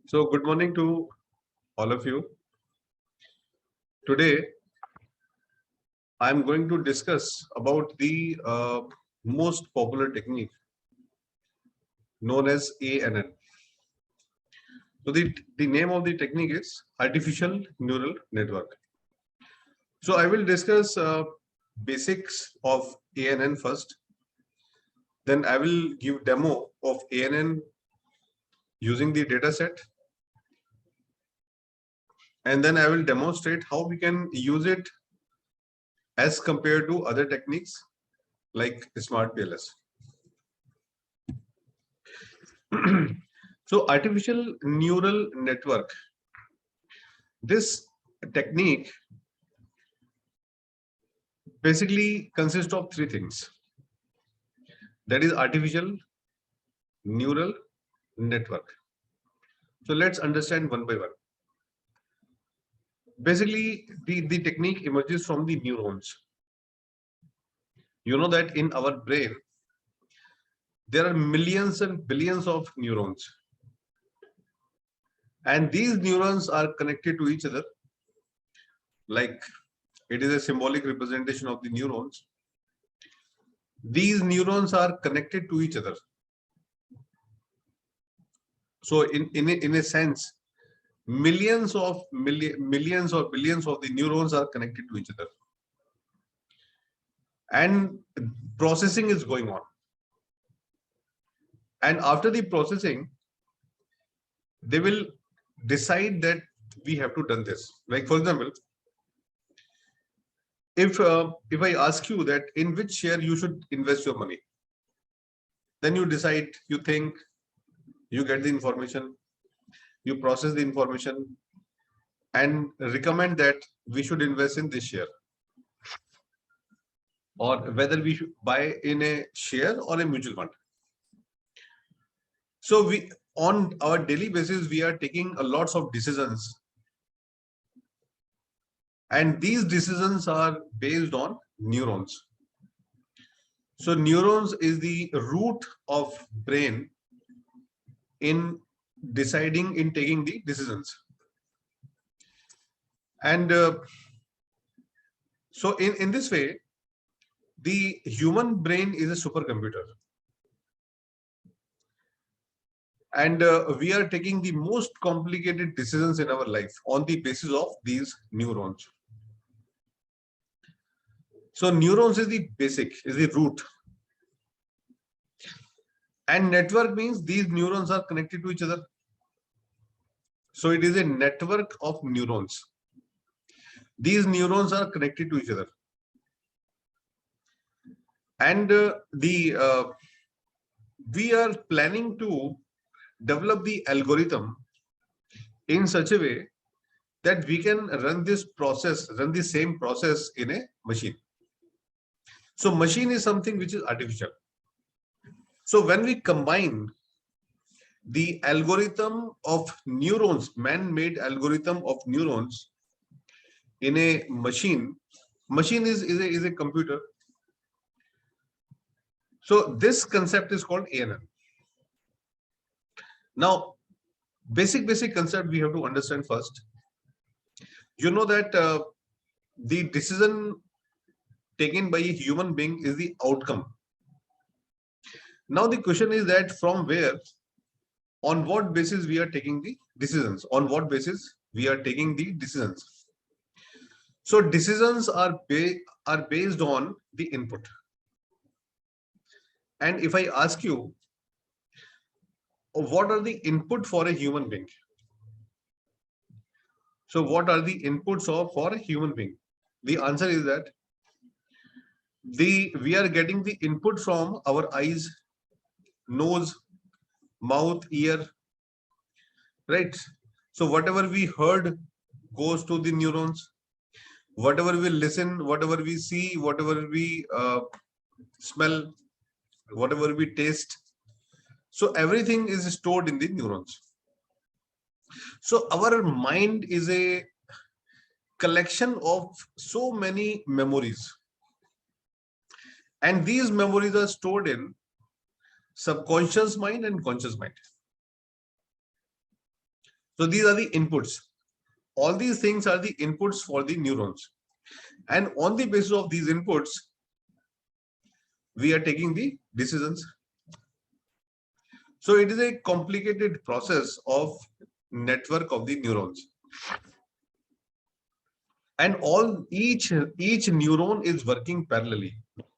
So, good morning to all of you. Today, I'm going to discuss about the most popular technique known as ANN. So, the name of the technique is Artificial Neural Network. So, I will discuss basics of ANN first. Then I will give demo of ANN using the data set. And then I will demonstrate how we can use it as compared to other techniques like Smart PLS. So artificial neural network, this technique basically consists of three things. That is artificial neural network. So let's understand one by one. Basically, the technique emerges from the neurons. You know that in our brain, there are millions and billions of neurons. And these neurons are connected to each other. Like it is a symbolic representation of the neurons. These neurons are connected to each other. So in a sense, millions or billions of the neurons are connected to each other. And processing is going on. And after the processing, they will decide that we have to done this. Like for example, if I ask you that in which share you should invest your money, then you decide, you think, you get the information, you process the information and recommend that we should invest in this share, or whether we should buy in a share or a mutual fund. So we, on our daily basis, we are taking a lots of decisions, and these decisions are based on neurons. So neurons is the root of brain in deciding, in taking the decisions. And so in this way, the human brain is a supercomputer. And we are taking the most complicated decisions in our life on the basis of these neurons. So neurons is the basic, is the root. And network means these neurons are connected to each other. So it is a network of neurons. These neurons are connected to each other. And we are planning to develop the algorithm in such a way that we can run this process, run the same process in a machine. So machine is something which is artificial. So when we combine the algorithm of neurons, man-made algorithm of neurons in a machine, machine is a computer. So this concept is called ANN. Now, basic concept we have to understand first. You know that the decision taken by a human being is the outcome. Now the question is that from where, on what basis we are taking the decisions, on what basis we are taking the decisions. So decisions are based on the input. And if I ask you, what are the input for a human being? So what are the inputs for a human being? The answer is that we are getting the input from our eyes, nose, mouth, ear, right? So whatever we heard goes to the neurons. Whatever we listen, whatever we see, whatever we smell, whatever we taste. So everything is stored in the neurons. So our mind is a collection of so many memories. And these memories are stored in subconscious mind and conscious mind. So these are the inputs. All these things are the inputs for the neurons. And on the basis of these inputs, we are taking the decisions. So it is a complicated process of network of the neurons. And each neuron is working parallelly.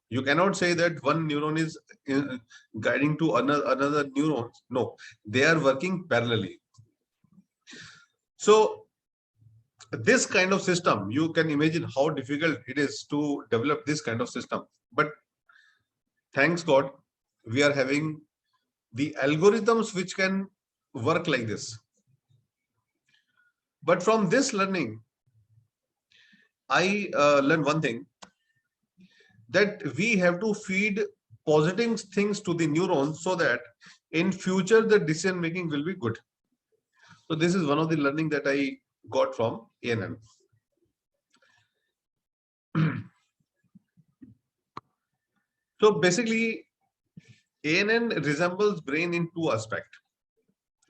You cannot say that one neuron is guiding to another neuron. No, they are working parallelly. So this kind of system, you can imagine how difficult it is to develop this kind of system. But thanks God, we are having the algorithms which can work like this. But from this learning, I learned one thing, that we have to feed positive things to the neurons so that in future the decision making will be good. So this is one of the learning that I got from ANN. So basically, ANN resembles brain in two aspects.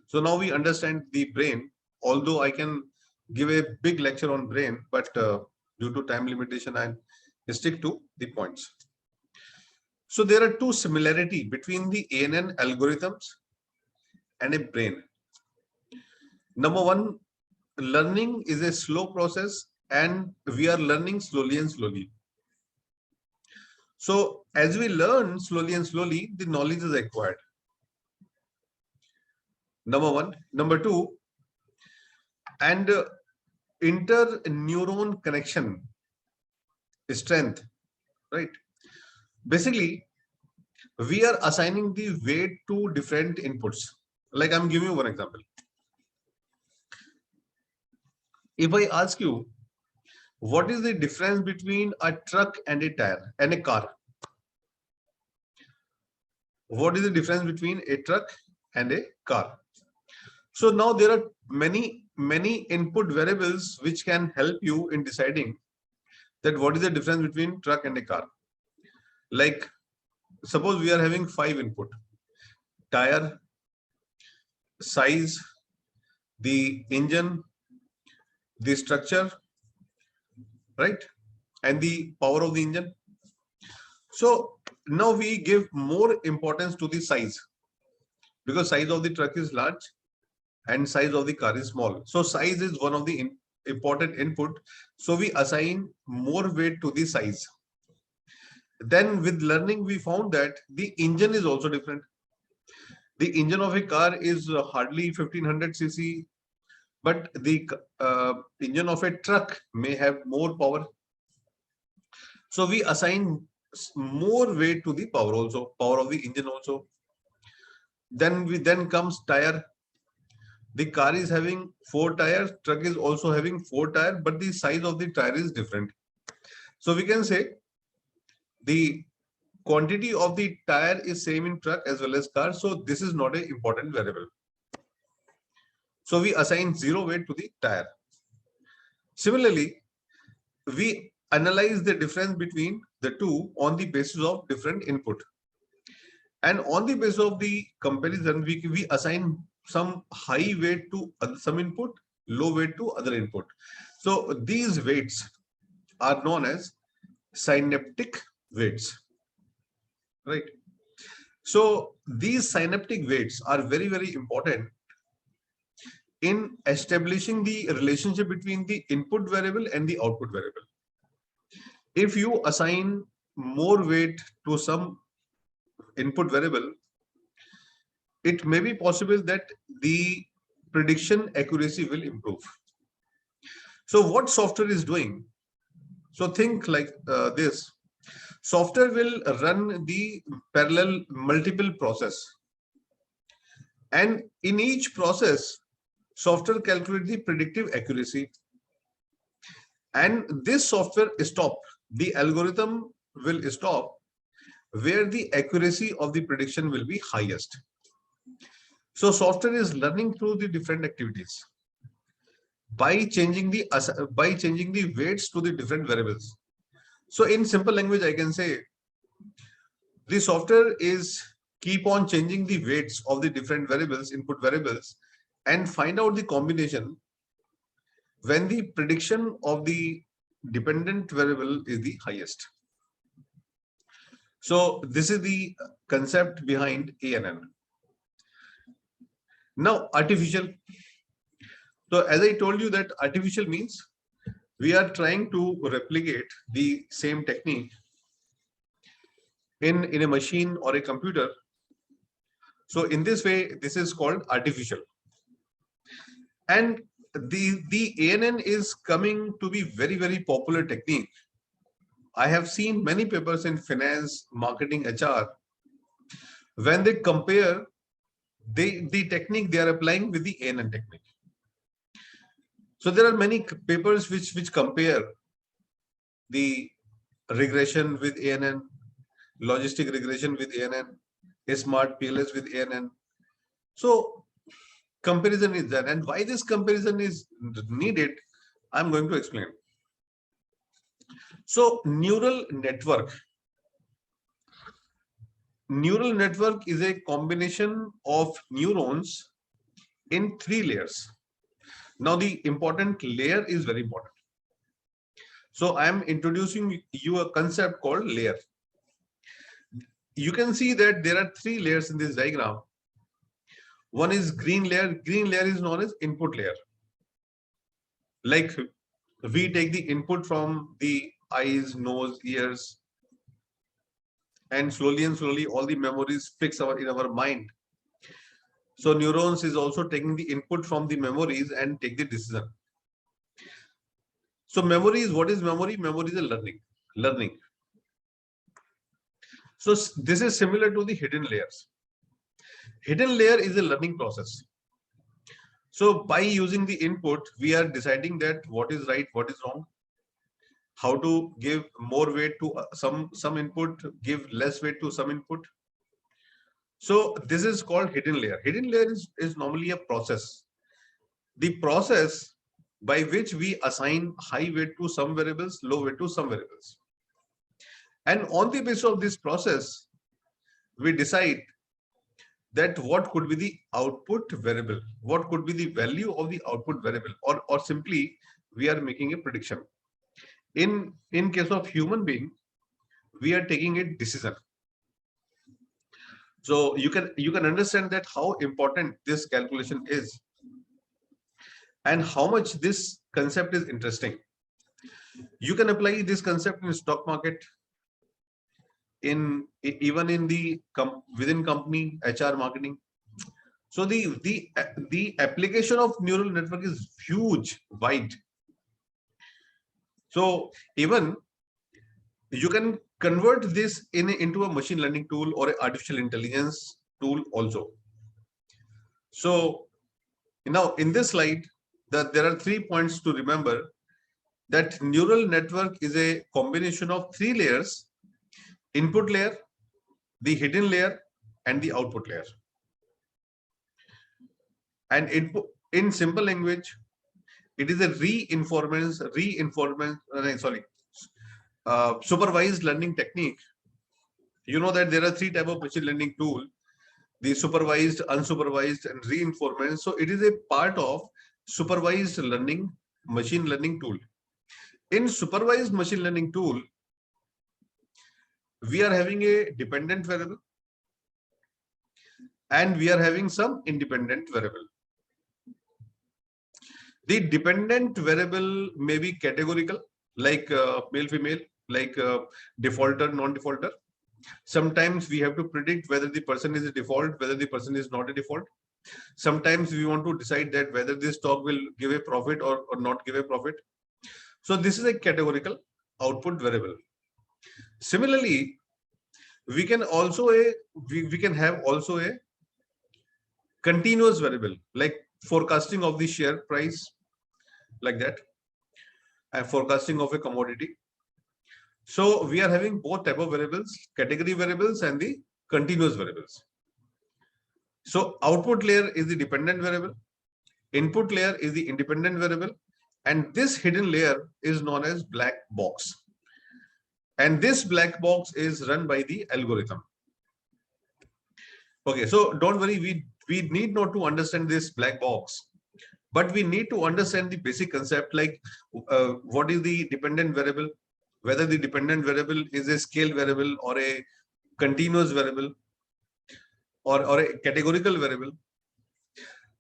So now we understand the brain, although I can give a big lecture on brain, but due to time limitation, I stick to the points. So there are two similarities between the ANN algorithms and a brain. Number one, learning is a slow process and we are learning slowly and slowly. So as we learn slowly and slowly, the knowledge is acquired. Number one. Number two, and inter-neuron connection strength, right? Basically, we are assigning the weight to different inputs. Like I'm giving you one example. If I ask you, what is the difference between a truck and a tire and a car? What is the difference between a truck and a car? So now there are many input variables which can help you in deciding that what is the difference between truck and a car. Like suppose we are having 5 input: tire, size, the engine, the structure, right, and the power of the engine. So now we give more importance to the size, because size of the truck is large and size of the car is small. So size is one of the important input. So we assign more weight to the size. Then with learning, we found that the engine is also different. The engine of a car is hardly 1500 cc, but the engine of a truck may have more power. So we assign more weight to the power also, power of the engine also. Then comes tire. The car is having 4 tires, truck is also having 4 tires, but the size of the tire is different. So we can say the quantity of the tire is same in truck as well as car. So this is not an important variable. So we assign 0 weight to the tire. Similarly, we analyze the difference between the two on the basis of different input. And on the basis of the comparison, we assign some high weight to some input, low weight to other input. So these weights are known as synaptic weights, right? So these synaptic weights are very important in establishing the relationship between the input variable and the output variable. If you assign more weight to some input variable, it may be possible that the prediction accuracy will improve. So what software is doing? So think like this. Software will run the parallel multiple process. And in each process, software calculates the predictive accuracy. And this software stop. The algorithm will stop where the accuracy of the prediction will be highest. So software is learning through the different activities by changing the weights to the different variables. So in simple language, I can say the software is keep on changing the weights of the different variables, input variables, and find out the combination when the prediction of the dependent variable is the highest. So this is the concept behind ANN. Now, artificial. So as I told you that artificial means we are trying to replicate the same technique in a machine or a computer. So in this way, this is called artificial. And the ANN is coming to be very, very popular technique. I have seen many papers in finance, marketing, HR. When they compare the technique they are applying with the ANN technique. So there are many papers which compare the regression with ANN, logistic regression with ANN, smart PLS with ANN. So comparison is done, and why this comparison is needed, I'm going to explain. So neural network is a combination of neurons in 3 layers. Now the important layer is very important. So I am introducing you a concept called layer. You can see that there are 3 layers in this diagram. One is green layer. Green layer is known as input layer. Like we take the input from the eyes, nose, ears, and slowly all the memories fix in our mind. So neurons is also taking the input from the memories and take the decision. So memory is, what is memory? Memory is a learning. So this is similar to the hidden layers. Hidden layer is a learning process. So by using the input, we are deciding that what is right, what is wrong, how to give more weight to some input, give less weight to some input. So this is called hidden layer. Hidden layer is normally a process. The process by which we assign high weight to some variables, low weight to some variables. And on the basis of this process, we decide that what could be the output variable, what could be the value of the output variable, or simply we are making a prediction. In case of human being, we are taking a decision. So you can understand that how important this calculation is and how much this concept is interesting. You can apply this concept in stock market, even in the within company, HR, marketing. So the application of neural network is huge, wide. So even you can convert this into a machine learning tool or an artificial intelligence tool also. So now in this slide, there are 3 points to remember, that neural network is a combination of 3 layers: input layer, the hidden layer, and the output layer. And in simple language, it is a supervised learning technique. You know that there are 3 types of machine learning tool: the supervised, unsupervised, and reinforcement. So it is a part of supervised learning machine learning tool. In supervised machine learning tool, we are having a dependent variable and we are having some independent variable. The dependent variable may be categorical, like male, female, like defaulter, non-defaulter. Sometimes we have to predict whether the person is a default, whether the person is not a default. Sometimes we want to decide that whether this stock will give a profit or not give a profit. So this is a categorical output variable. Similarly, we can also we can have also a continuous variable, like forecasting of the share price, like that, and forecasting of a commodity. So we are having both type of variables, category variables and the continuous variables. So output layer is the dependent variable, input layer is the independent variable, and this hidden layer is known as black box. And this black box is run by the algorithm. Okay, so don't worry, we need not to understand this black box, but we need to understand the basic concept, like what is the dependent variable, whether the dependent variable is a scale variable or a continuous variable or a categorical variable,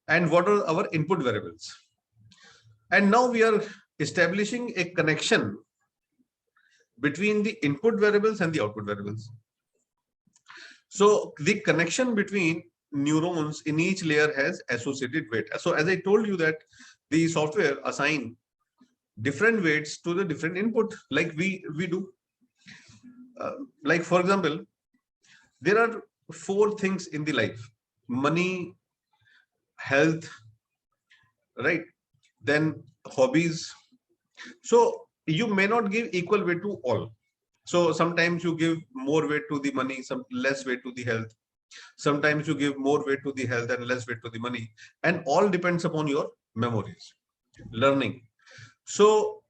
and what are our input variables. And now we are establishing a connection between the input variables and the output variables. So the connection between neurons in each layer has associated weight. So as I told you that the software assign different weights to the different input, like we do. Like for example, there are 4 things in the life: money, health, right? Then hobbies. So you may not give equal weight to all. So sometimes you give more weight to the money, some less weight to the health. Sometimes you give more weight to the health and less weight to the money, and all depends upon your memories, learning. So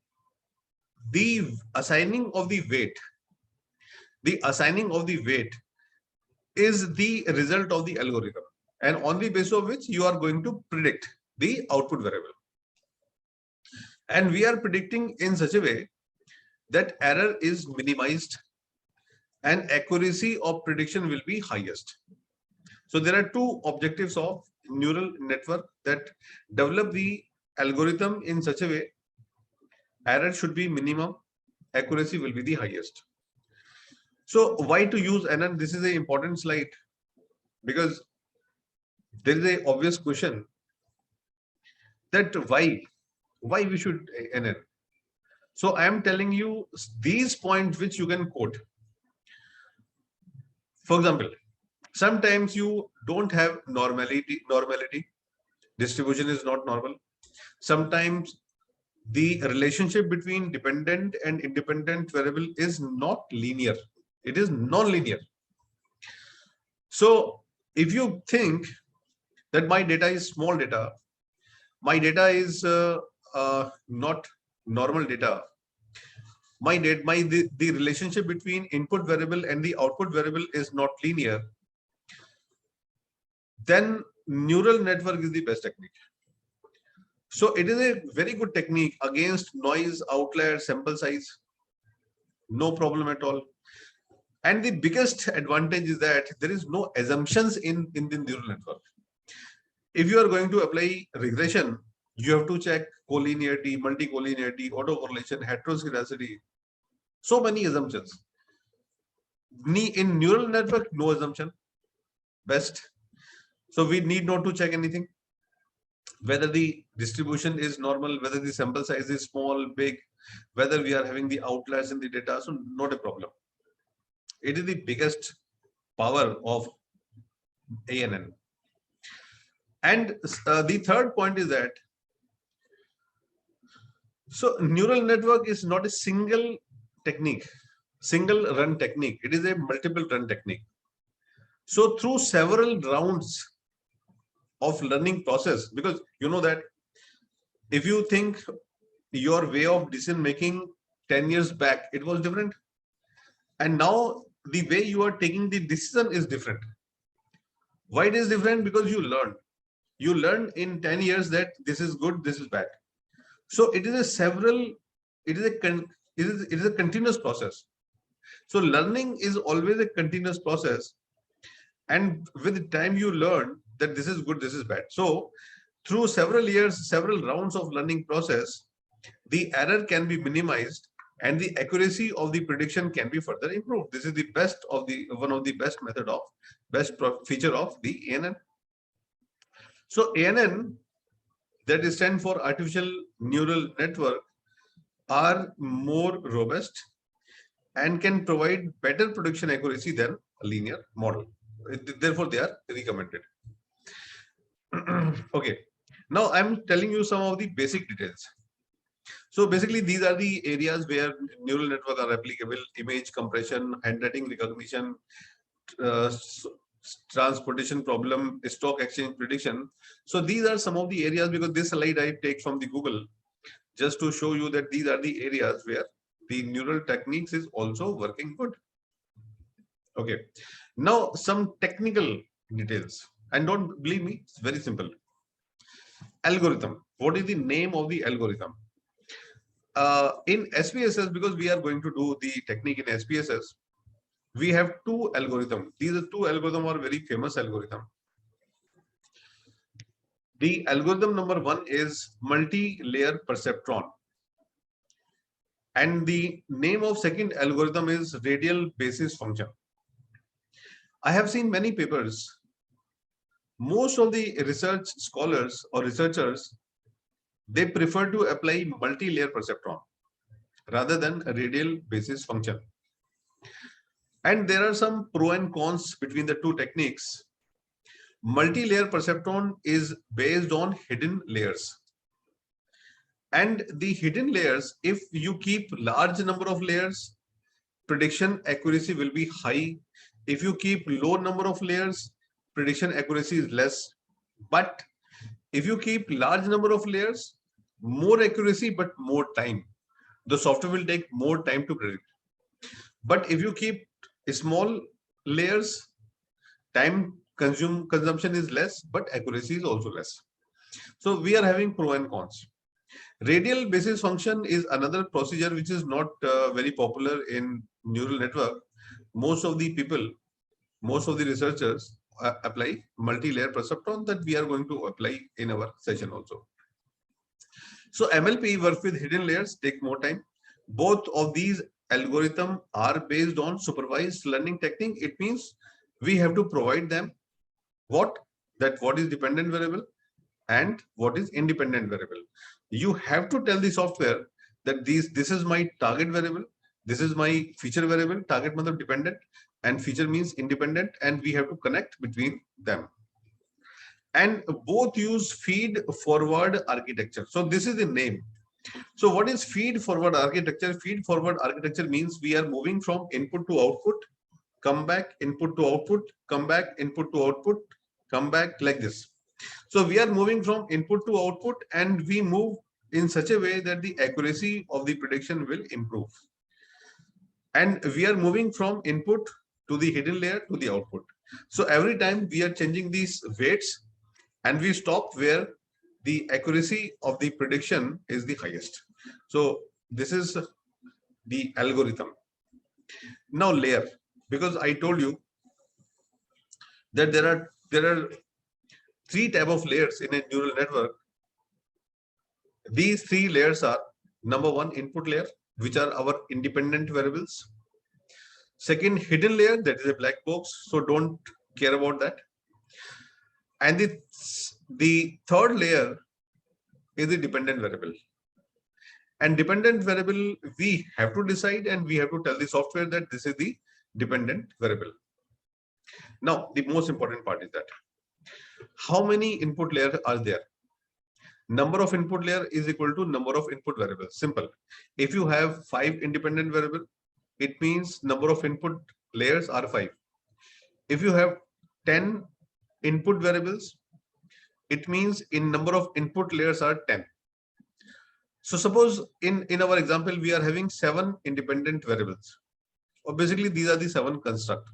the assigning of the weight, is the result of the algorithm, and on the basis of which you are going to predict the output variable. And we are predicting in such a way that error is minimized and accuracy of prediction will be highest. So there are 2 objectives of neural network: that develop the algorithm in such a way error should be minimum, accuracy will be the highest. So why to use NN? This is an important slide, because there is a obvious question that why we should NN. So I am telling you these points which you can quote. For example, sometimes you don't have normality, distribution is not normal. Sometimes the relationship between dependent and independent variable is not linear, it is non-linear. So if you think that my data is small data, my data is not normal data, the relationship between input variable and the output variable is not linear, then neural network is the best technique. So it is a very good technique against noise, outlier, sample size, no problem at all. And the biggest advantage is that there is no assumptions in the neural network. If you are going to apply regression, you have to check collinearity, multicollinearity, autocorrelation, heteroscedasticity, so many assumptions. In neural network, no assumption, best. So we need not to check anything, whether the distribution is normal, whether the sample size is small, big, whether we are having the outliers in the data. So not a problem. It is the biggest power of ANN. And the third point is that, so neural network is not a single technique, single run technique. It is a multiple run technique. So through several rounds of learning process, because you know that if you think your way of decision making 10 years back, it was different. And now the way you are taking the decision is different. Why it is different? Because you learned in 10 years that this is good, this is bad. So it is a continuous process. So learning is always a continuous process, and with the time you learn that this is good, this is bad. So through several years, several rounds of learning process, the error can be minimized and the accuracy of the prediction can be further improved. This is the best of the one of the best method of feature of the ANN. So ANN, that is stand for artificial neural network, are more robust and can provide better prediction accuracy than a linear model. Therefore, they are recommended. Okay, now I'm telling you some of the basic details. So basically, these are the areas where neural network are applicable: image compression, handwriting recognition, transportation problem, stock exchange prediction. So these are some of the areas, because this slide I take from the Google just to show you that these are the areas where the neural techniques is also working good. Okay, now some technical details. And don't believe me, it's very simple. Algorithm. What is the name of the algorithm? In SPSS, because we are going to do the technique in SPSS, we have two algorithms. These are two algorithms are very famous algorithm. The algorithm number one is multi-layer perceptron. And the name of second algorithm is radial basis function. I have seen many papers. Most of the research scholars or researchers, they prefer to apply multi-layer perceptron rather than a radial basis function. And there are some pro and cons between the two techniques. Multi-layer perceptron is based on hidden layers. And the hidden layers, if you keep large number of layers, prediction accuracy will be high. If you keep low number of layers, prediction accuracy is less. But if you keep large number of layers, more accuracy but more time. The software will take more time to predict. But if you keep small layers, time consumption is less, but accuracy is also less. So we are having pro and cons. Radial basis function is another procedure which is not very popular in neural network. Most of the people, most of the researchers apply multi-layer perceptron that we are going to apply in our session also. So MLP works with hidden layers, take more time. Both of these algorithms are based on supervised learning technique. It means we have to provide them what is dependent variable and what is independent variable. You have to tell the software that this is my target variable, this is my feature variable. Target means dependent and feature means independent, and we have to connect between them. And both use feed forward architecture. So this is the name. So what is feed forward architecture? Feed forward architecture means we are moving from input to output, come back, input to output, come back, input to output, come back, like this. So we are moving from input to output, and we move in such a way that the accuracy of the prediction will improve. And we are moving from input to the hidden layer to the output. So every time we are changing these weights, and we stop where the accuracy of the prediction is the highest. So this is the algorithm. Now layer, because I told you that there are three type of layers in a neural network. These three layers are: number one, input layer, which are our independent variables. Second, hidden layer, that is a black box, so don't care about that. And the third layer is the dependent variable. And dependent variable, we have to decide and we have to tell the software that this is the dependent variable. Now, the most important part is that how many input layers are there? Number of input layer is equal to number of input variables. Simple. If you have 5 independent variable, it means number of input layers are 5. If you have 10 input variables, it means in number of input layers are 10. So suppose in our example, we are having 7 independent variables, or basically these are the 7 construct.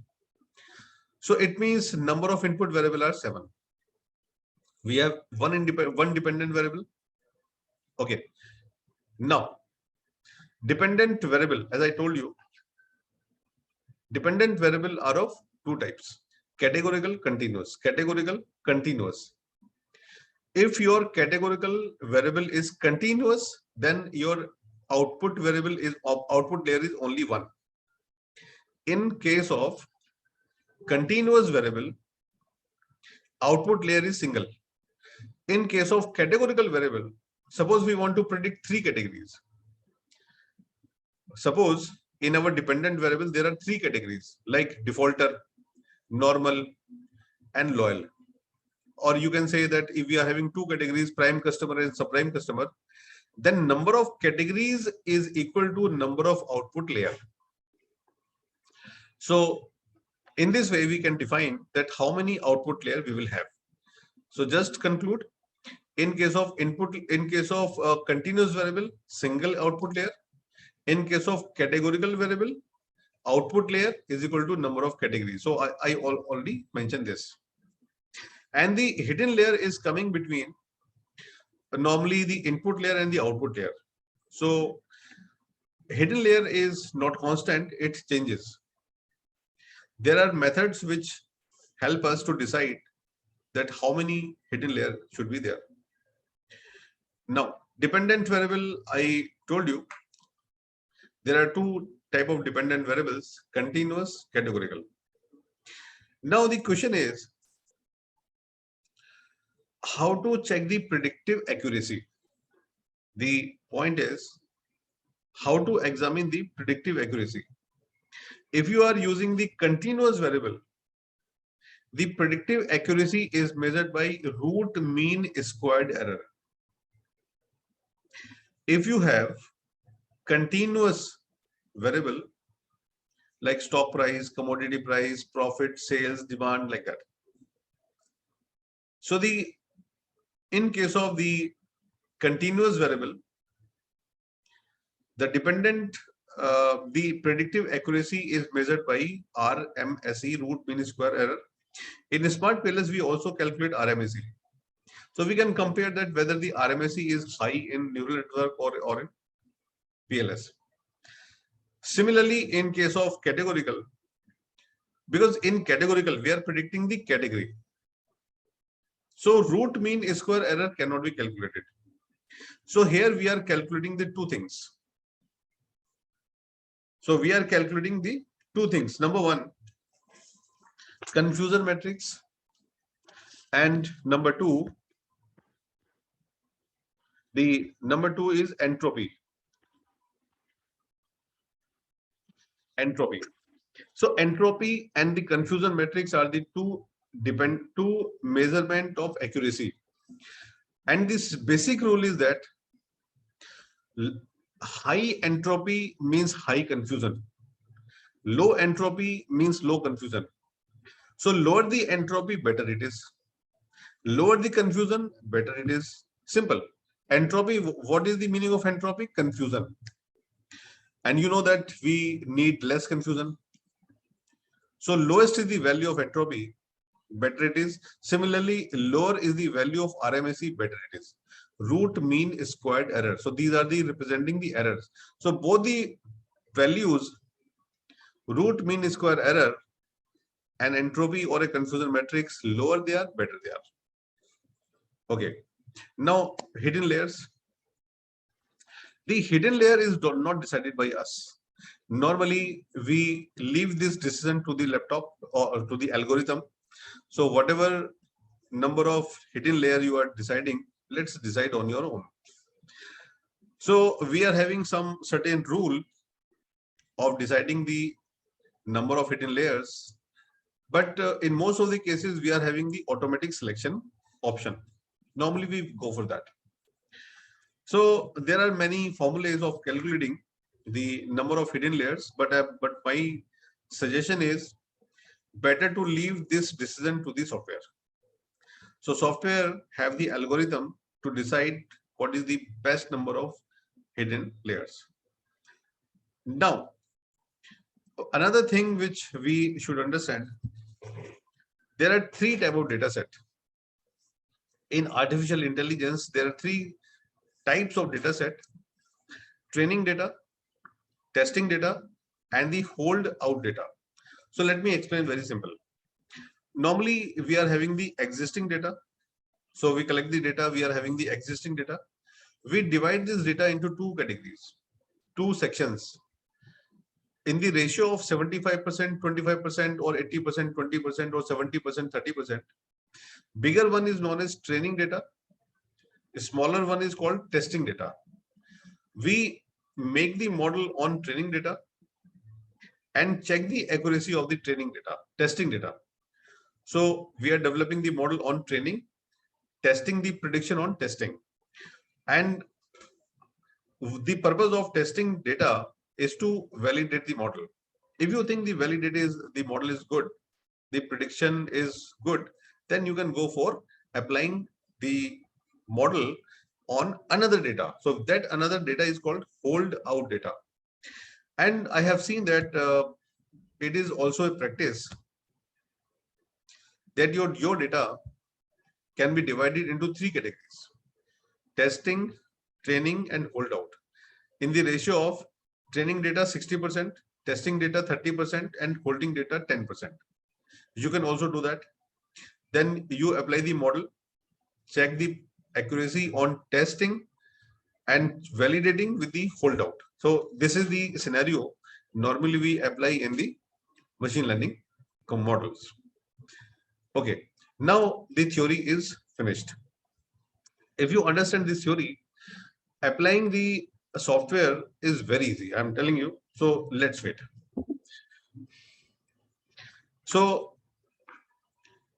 So it means number of input variable are 7. We have one dependent variable. Okay. Now, dependent variable, as I told you, dependent variable are of two types: categorical, continuous. Categorical, continuous. If your categorical variable is continuous, then your output variable is output layer is only one. In case of continuous variable, output layer is single. In case of categorical variable, suppose we want to predict 3 categories. Suppose in our dependent variable, there are 3 categories like defaulter, normal, and loyal. Or you can say that if we are having 2 categories, prime customer and subprime customer, then number of categories is equal to number of output layer. So in this way, we can define that how many output layer we will have. So just conclude, in case of input, in case of continuous variable, single output layer. In case of categorical variable, output layer is equal to number of categories. So I already mentioned this. And the hidden layer is coming between normally the input layer and the output layer. So hidden layer is not constant, it changes. There are methods which help us to decide that how many hidden layer should be there. Now, dependent variable, I told you, there are two type of dependent variables, continuous, categorical. Now the question is, how to check the predictive accuracy? The point is, how to examine the predictive accuracy. If you are using the continuous variable, the predictive accuracy is measured by root mean squared error. If you have continuous variable like stock price, commodity price, profit, sales, demand, like that. So in case of the continuous variable, the the predictive accuracy is measured by RMSE, root mean square error. In smart PLS, we also calculate RMSE. So we can compare that whether the RMSE is high in neural network or in PLS. Similarly, in case of categorical, because in categorical, we are predicting the category. So root mean square error cannot be calculated. So here we are calculating the two things. So we are calculating the two things. Number one, confusion matrix. And number two is entropy. Entropy. So entropy and the confusion matrix are the two measurement of accuracy. And this basic rule is that high entropy means high confusion. Low entropy means low confusion. So lower the entropy, better it is. Lower the confusion, better it is. Simple. Entropy, what is the meaning of entropy? Confusion. And you know that we need less confusion. So lowest is the value of entropy, better it is. Similarly, lower is the value of RMSE, better it is. Root mean squared error. So these are the representing the errors. So both the values, root mean square error and entropy or a confusion matrix, lower they are, better they are. Okay. Now hidden layers. The hidden layer is not decided by us. Normally, we leave this decision to the laptop or to the algorithm. So whatever number of hidden layer you are deciding, let's decide on your own. So we are having some certain rule of deciding the number of hidden layers. But in most of the cases, we are having the automatic selection option. Normally, we go for that. So there are many formulas of calculating the number of hidden layers, but my suggestion is better to leave this decision to the software. So software have the algorithm to decide what is the best number of hidden layers. Now, another thing which we should understand, there are three types of data set. In artificial intelligence, there are three types of data set: training data, testing data, and the hold out data. So let me explain very simple. Normally, we are having the existing data. So we collect the data, we are having the existing data. We divide this data into two categories, two sections, in the ratio of 75%, 25%, or 80%, 20%, or 70%, 30%. Bigger one is known as training data. A smaller one is called testing data. We make the model on training data and check the accuracy of the training data, testing data. So we are developing the model on training, testing the prediction on testing. And the purpose of testing data is to validate the model. If you think the model is good, the prediction is good, then you can go for applying the model on another data. So that another data is called hold out data. And I have seen that it is also a practice that your data can be divided into three categories: testing, training, and holdout, in the ratio of training data 60%, testing data 30%, and holding data 10%. You can also do that. Then you apply the model, check the accuracy on testing, and validating with the holdout. So this is the scenario normally we apply in the machine learning models. Okay, now the theory is finished. If you understand this theory, applying the software is very easy, I'm telling you. So let's wait. So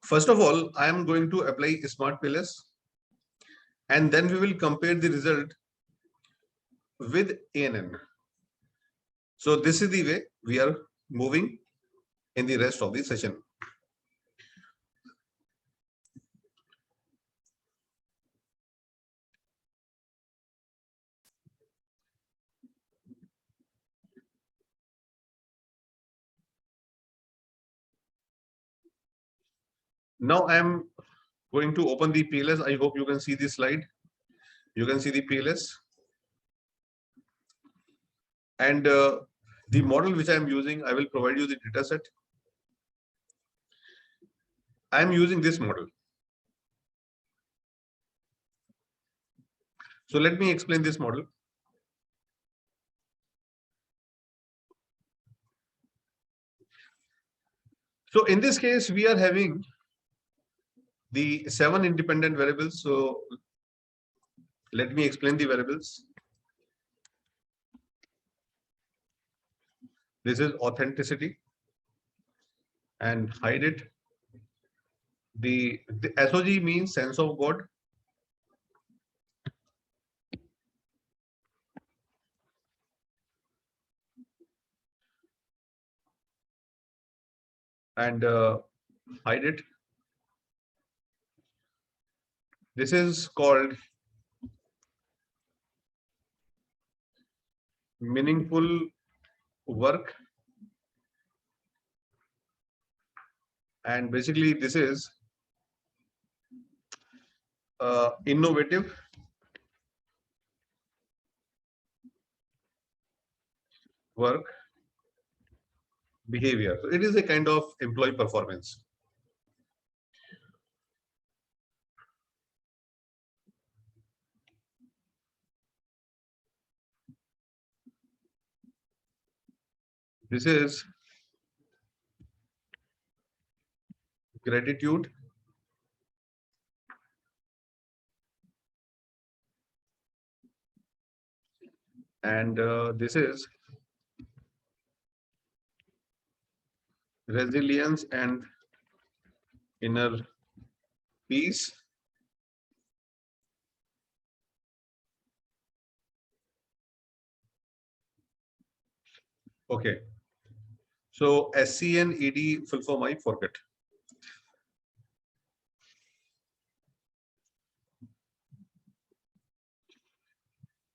first of all, I am going to apply smart PLS, and then we will compare the result with ANN. So this is the way we are moving in the rest of the session. Now I am going to open the PLS. I hope you can see this slide. You can see the PLS. And the model which I am using, I will provide you the data set. I am using this model. So let me explain this model. So in this case, we are having the 7 independent variables. So let me explain the variables. This is authenticity and hide it. The SOG means sense of God. And hide it. This is called meaningful work. And basically this is innovative work behavior. So it is a kind of employee performance. This is gratitude. And this is resilience and inner peace. Okay. So SCNED full form I forget.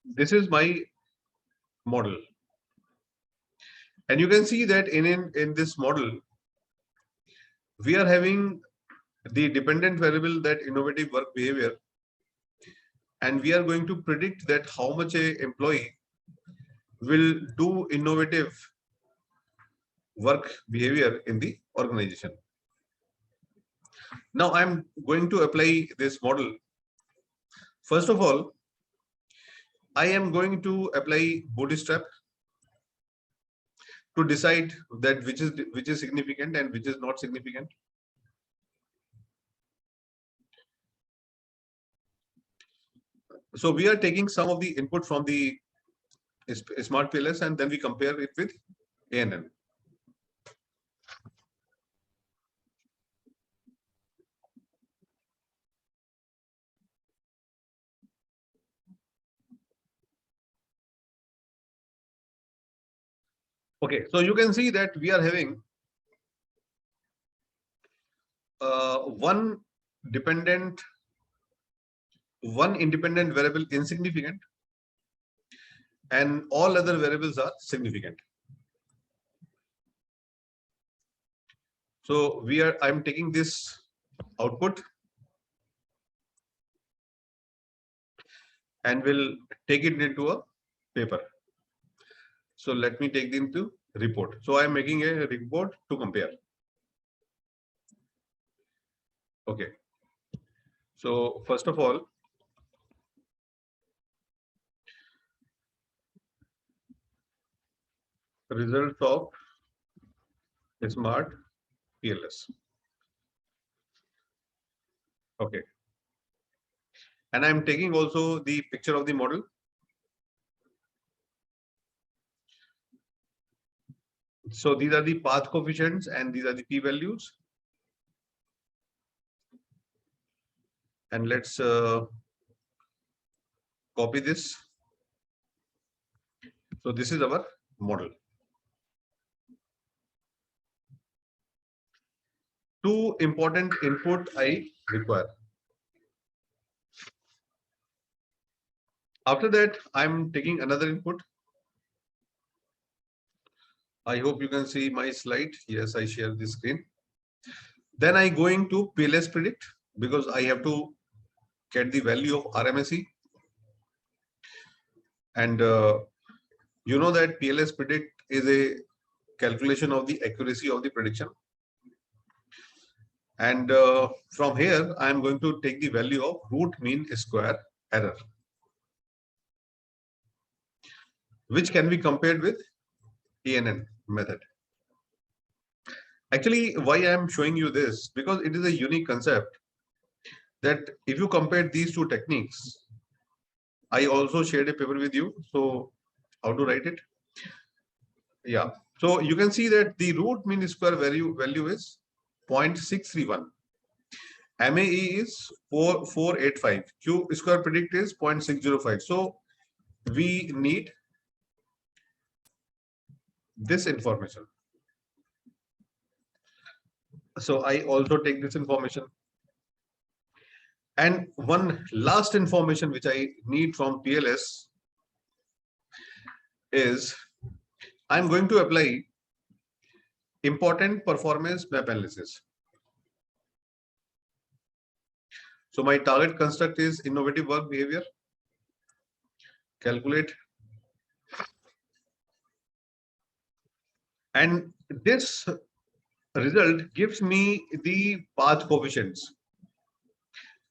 This is my model. And you can see that in this model, we are having the dependent variable, that innovative work behavior. And we are going to predict that how much a employee will do innovative work behavior in the organization. Now I'm going to apply this model. First of all, I am going to apply bootstrap to decide that which is significant and which is not significant. So we are taking some of the input from the smart PLS and then we compare it with ANN. Okay, so you can see that we are having one independent variable insignificant and all other variables are significant. So I'm taking this output and will take it into a paper. So let me take it into report. So I am making a report to compare. Okay. So first of all, results of smart PLS. Okay. And I'm taking also the picture of the model. So these are the path coefficients and these are the p-values. And let's copy this. So this is our model. Two important input I require. After that, I'm taking another input. I hope you can see my slide. Yes, I share the screen. Then I going to PLS predict because I have to get the value of RMSE. And you know that PLS predict is a calculation of the accuracy of the prediction. And from here, I am going to take the value of root mean square error, which can be compared with ENN method. Actually, why I am showing you this? Because it is a unique concept that if you compare these two techniques, I also shared a paper with you. So how to write it? Yeah. So you can see that the root mean square value is 0.631. MAE is 4485. Q square predict is 0.605. So we need this information. So I also take this information. And one last information which I need from PLS is I'm going to apply important performance map analysis. So my target construct is innovative work behavior. Calculate. And this result gives me the path coefficients.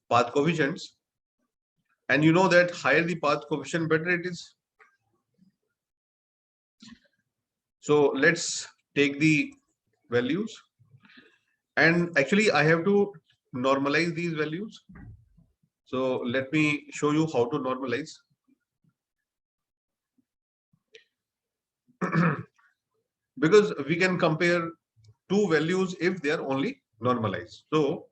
Path coefficients. And you know that higher the path coefficient, better it is. So let's take the values. And actually, I have to normalize these values. So let me show you how to normalize. Because we can compare two values if they are only normalized. So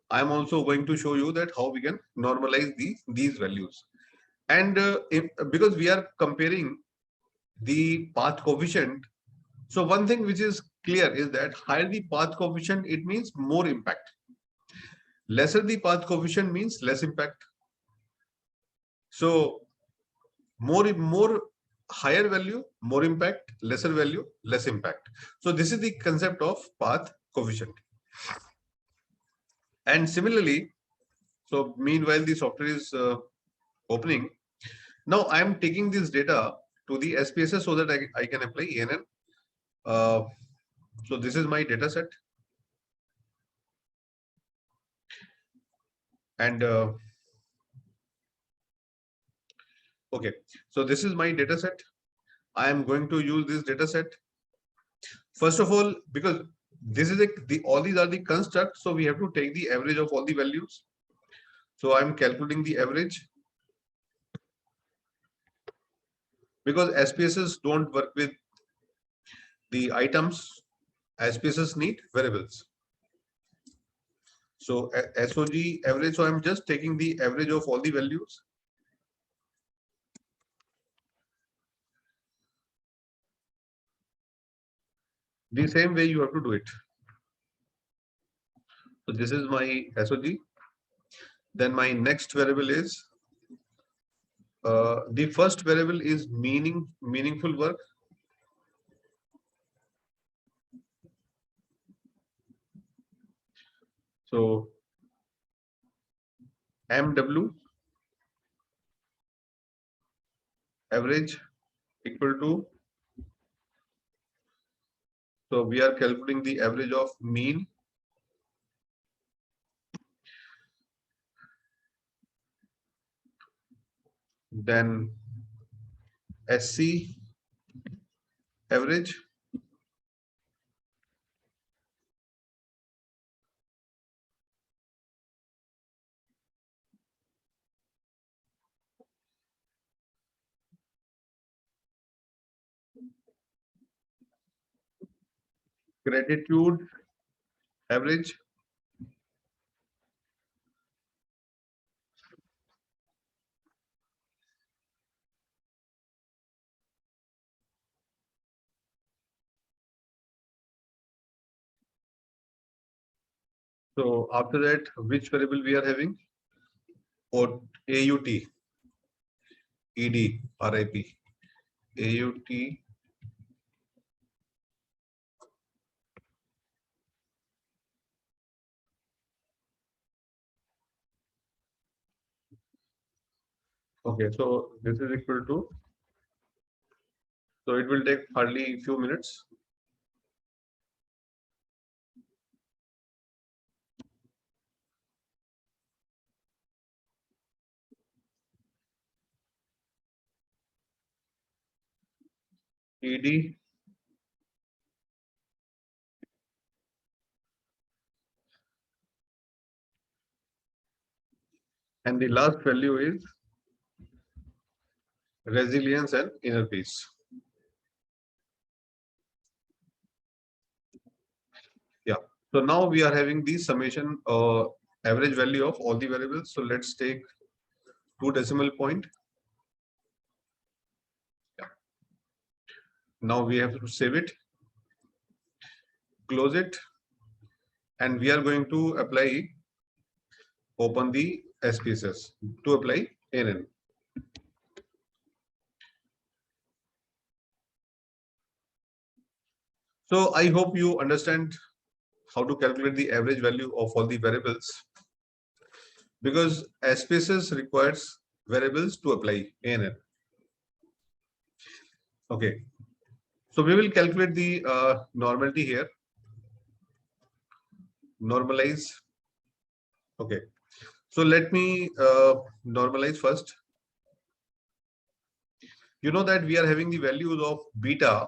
I'm also going to show you that how we can normalize these values. And because we are comparing the path coefficient, so one thing which is clear is that higher the path coefficient, it means more impact. Lesser the path coefficient means less impact. So more higher value, more impact, lesser value, less impact. So this is the concept of path coefficient. And similarly, so meanwhile the software is opening, now I am taking this data to the SPSS so that I can apply ENN. So this is my data set. And okay, so this is my data set. I am going to use this data set. First of all, because this is all these are the constructs, so we have to take the average of all the values. So I'm calculating the average. Because SPSS don't work with the items, SPSS need variables. So SOG average, so I'm just taking the average of all the values. The same way you have to do it. So this is my SOG. Then my next variable is the first variable is meaningful work. So MW. average equal to, so we are calculating the average of mean then SC average gratitude average so after that which variable we are having or AUT ED RIP AUT okay so this is equal to so it will take hardly few minutes ED and the last value is resilience and inner peace. Yeah. So now we are having the summation average value of all the variables. So let's take 2 decimal point. Yeah. Now we have to save it, close it, and we are going to apply open the SPSS to apply NN. So I hope you understand how to calculate the average value of all the variables because SPSS requires variables to apply ANN. Okay, so we will calculate the normality here. Normalize. Okay, so let me normalize first. You know that we are having the values of beta.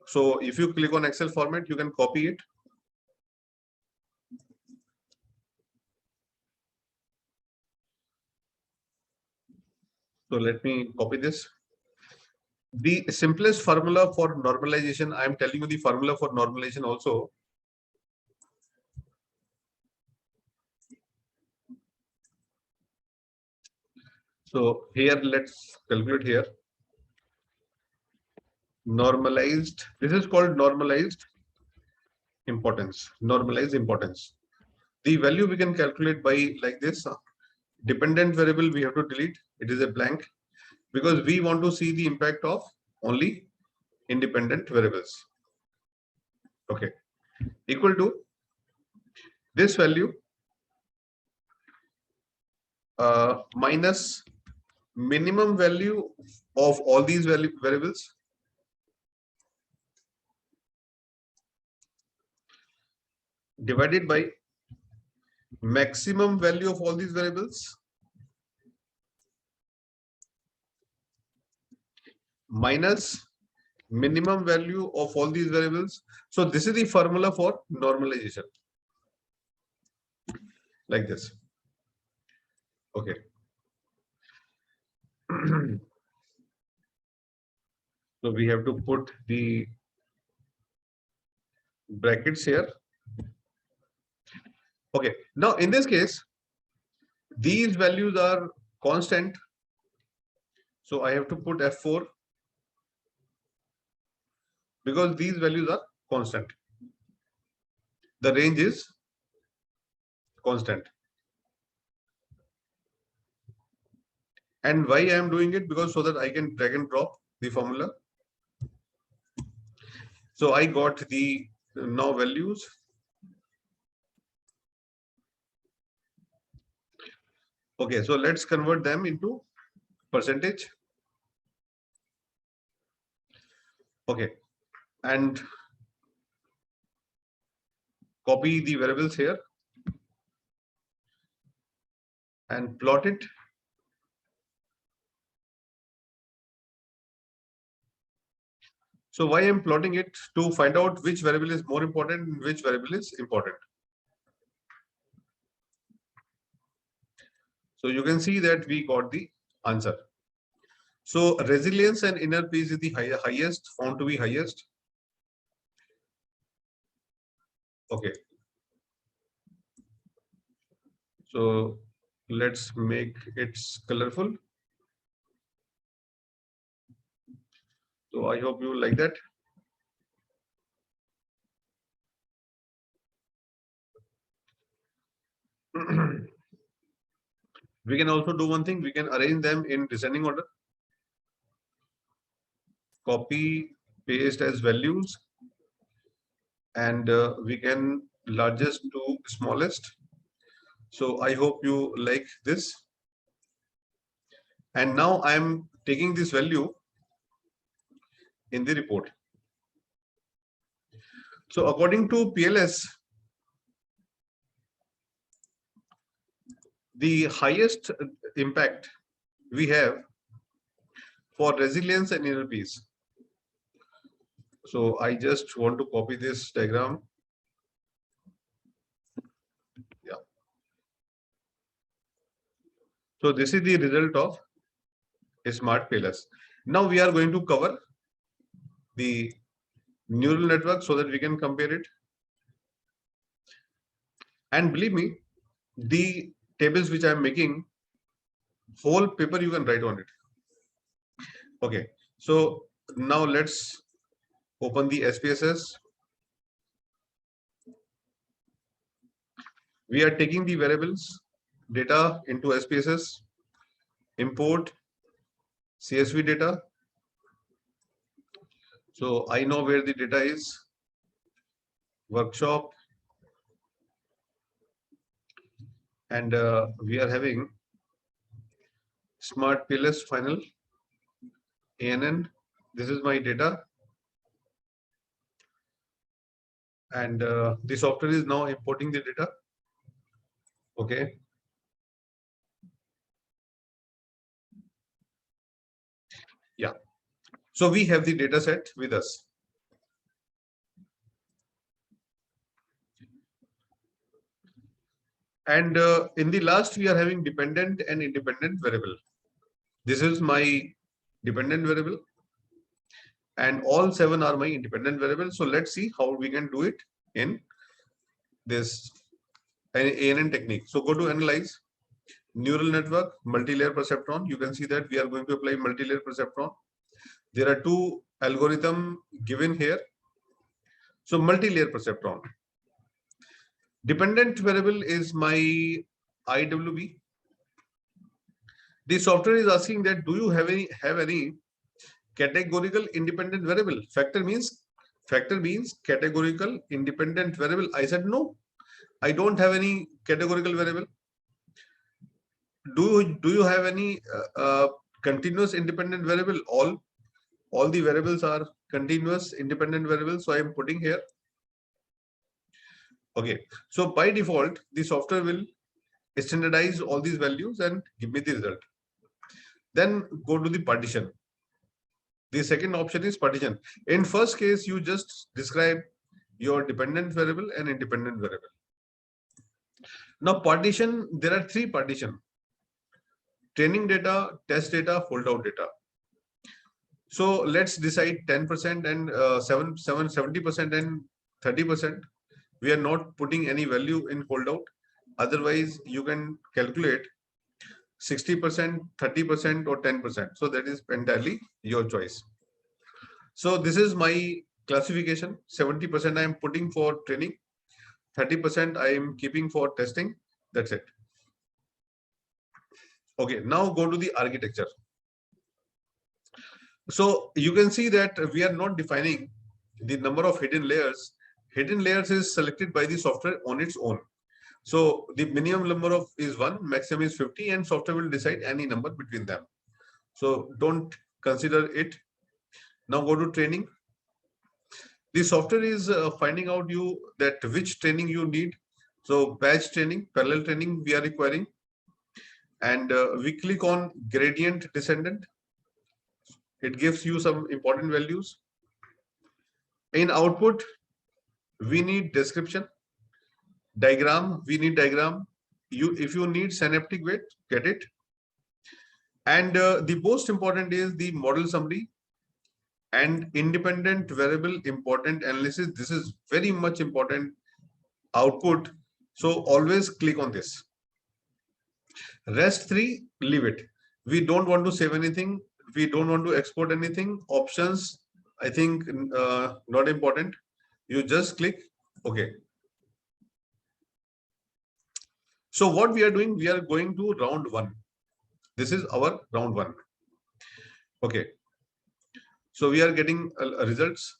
So if you click on Excel format, you can copy it. So let me copy this. The simplest formula for normalization, I am telling you the formula for normalization also. So here, let's calculate here. Normalized, this is called normalized importance. Normalized importance. The value we can calculate by like this. Dependent variable we have to delete. It is a blank because we want to see the impact of only independent variables. Okay, equal to this value minus minimum value of all these variables divided by maximum value of all these variables minus minimum value of all these variables. So this is the formula for normalization like this. Okay. So we have to put the brackets here. Okay. Now in this case, these values are constant. So I have to put F4 because these values are constant. The range is constant. And why I am doing it? Because so that I can drag and drop the formula. So I got the now values. Okay, so let's convert them into percentage. Okay, and copy the variables here and plot it. So why I'm plotting it? To find out which variable is more important and which variable is important. So you can see that we got the answer. So resilience and inner peace is the highest, found to be highest. Okay. So let's make it colorful. So I hope you like that. We can also do one thing. We can arrange them in descending order. Copy, paste as values, and we can largest to smallest. So I hope you like this. And now I am taking this value in the report. So according to PLS, the highest impact we have for resilience and inner peace. So I just want to copy this diagram. Yeah. So this is the result of a smart PLS. Now we are going to cover the neural network so that we can compare it. And believe me, the tables which I am making, whole paper you can write on it. Okay. So now let's open the SPSS. We are taking the variables data into SPSS, import CSV data. So I know where the data is, workshop, and we are having smart PLS final ANN. This is my data, and the software is now importing the data. Okay. Yeah. So we have the data set with us. And in the last, we are having dependent and independent variable. This is my dependent variable, and all 7 are my independent variables. So let's see how we can do it in this ANN technique. So go to analyze, neural network, multi-layer perceptron. You can see that we are going to apply multi-layer perceptron. There are 2 algorithms given here. So multi-layer perceptron. Dependent variable is my IWB. The software is asking that do you have any categorical independent variable? Factor means categorical independent variable. I said no, I don't have any categorical variable. Do you have any continuous independent variable? All the variables are continuous independent variables. So I am putting here. Okay. So by default, the software will standardize all these values and give me the result. Then go to the partition. The second option is partition. In first case, you just describe your dependent variable and independent variable. Now partition, there are 3 partition: training data, test data, holdout data. So let's decide 10% and 70% and 30%. We are not putting any value in holdout. Otherwise, you can calculate 60%, 30%, or 10%. So that is entirely your choice. So this is my classification. 70% I am putting for training, 30% I am keeping for testing. That's it. Okay, now go to the architecture. So you can see that we are not defining the number of hidden layers. Hidden layers is selected by the software on its own. So the minimum number of is 1, maximum is 50, and software will decide any number between them. So don't consider it. Now go to training. The software is finding out you that which training you need. So batch training, parallel training we are requiring, and we click on gradient descendant. It gives you some important values. In output, we need description. Diagram, we need diagram. If you need synaptic weight, get it. And the most important is the model summary and independent variable important analysis. This is very much important output. So always click on this. Rest 3, leave it. We don't want to save anything. We don't want to export anything. Options, I think not important. You just click OK. So what we are doing, we are going to round 1. This is our round 1. Okay. So we are getting results.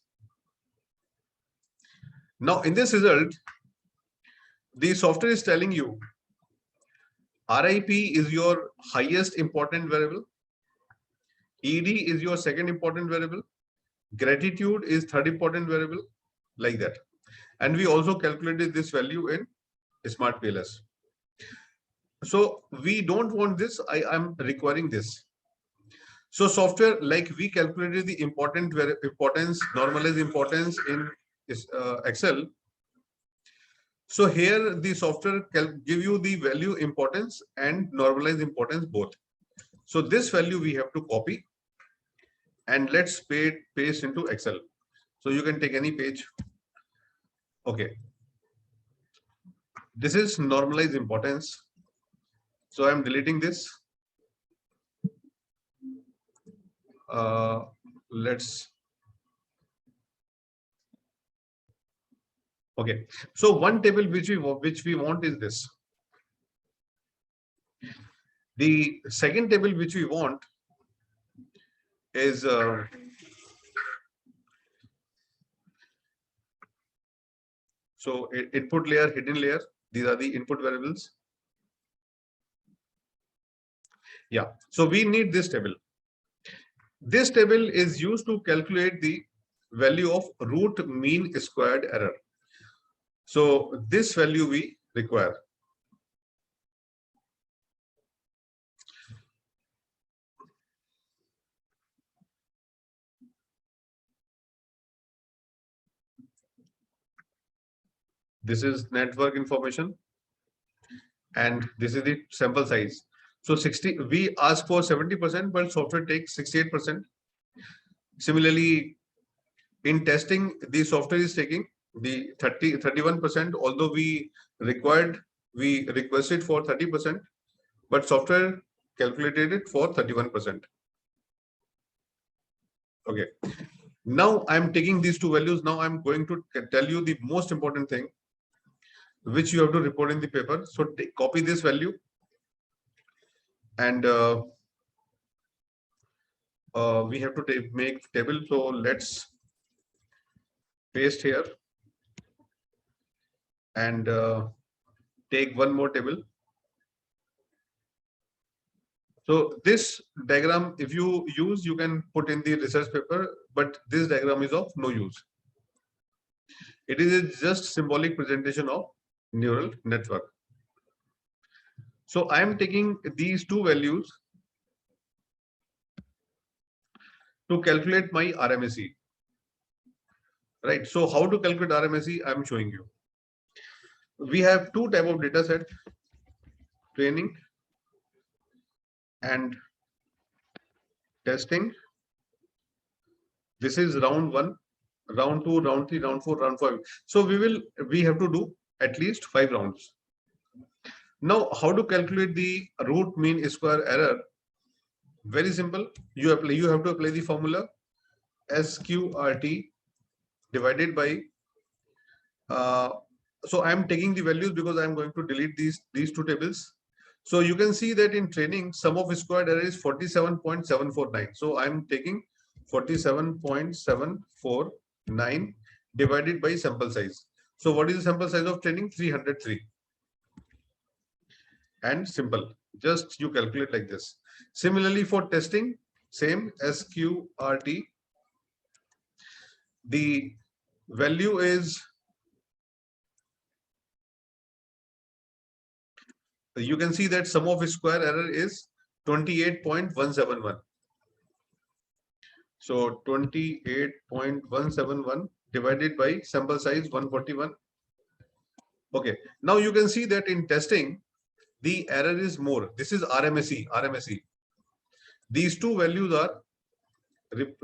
Now in this result, the software is telling you RIP is your highest important variable. ED is your second important variable. Gratitude is third important variable, like that. And we also calculated this value in Smart PLS. So we don't want this. I am requiring this. So software, like we calculated the importance, normalized importance in Excel. So here the software can give you the value importance and normalized importance both. So this value we have to copy and let's paste into Excel. So you can take any page. Okay. This is normalized importance. So I'm deleting this. Let's. Okay. So one table which we want is this. The second table which we want is so input layer, hidden layer. These are the input variables. Yeah. So we need this table. This table is used to calculate the value of root mean squared error. So this value we require. This is network information and this is the sample size. So 60, we ask for 70%, but software takes 68%. Similarly, in testing, the software is taking the 31%, although we requested for 30%, but software calculated it for 31%. Okay. Now I'm taking these two values. Now I'm going to tell you the most important thing, which you have to report in the paper. So copy this value and we have to make table. So let's paste here and take one more table. So this diagram, if you use, you can put in the research paper, but this diagram is of no use. It is just symbolic presentation of neural network. So I am taking these two values to calculate my RMSE. Right. So how to calculate RMSE? I am showing you. We have two type of data set, training and testing. This is round 1, round 2, round 3, round 4, round 5. So we have to do at least 5 rounds. Now, how to calculate the root mean square error? Very simple. You have to apply the formula SQRT divided by. So I am taking the values because I am going to delete these two tables. So you can see that in training, sum of squared error is 47.749. So I am taking 47.749 divided by sample size. So what is the sample size of training? 303. And simple. Just you calculate like this. Similarly for testing, same SQRT. The value is, you can see that sum of square error is 28.171. So 28.171 divided by sample size 141. Okay, now you can see that in testing the error is more. This is RMSE. These two values are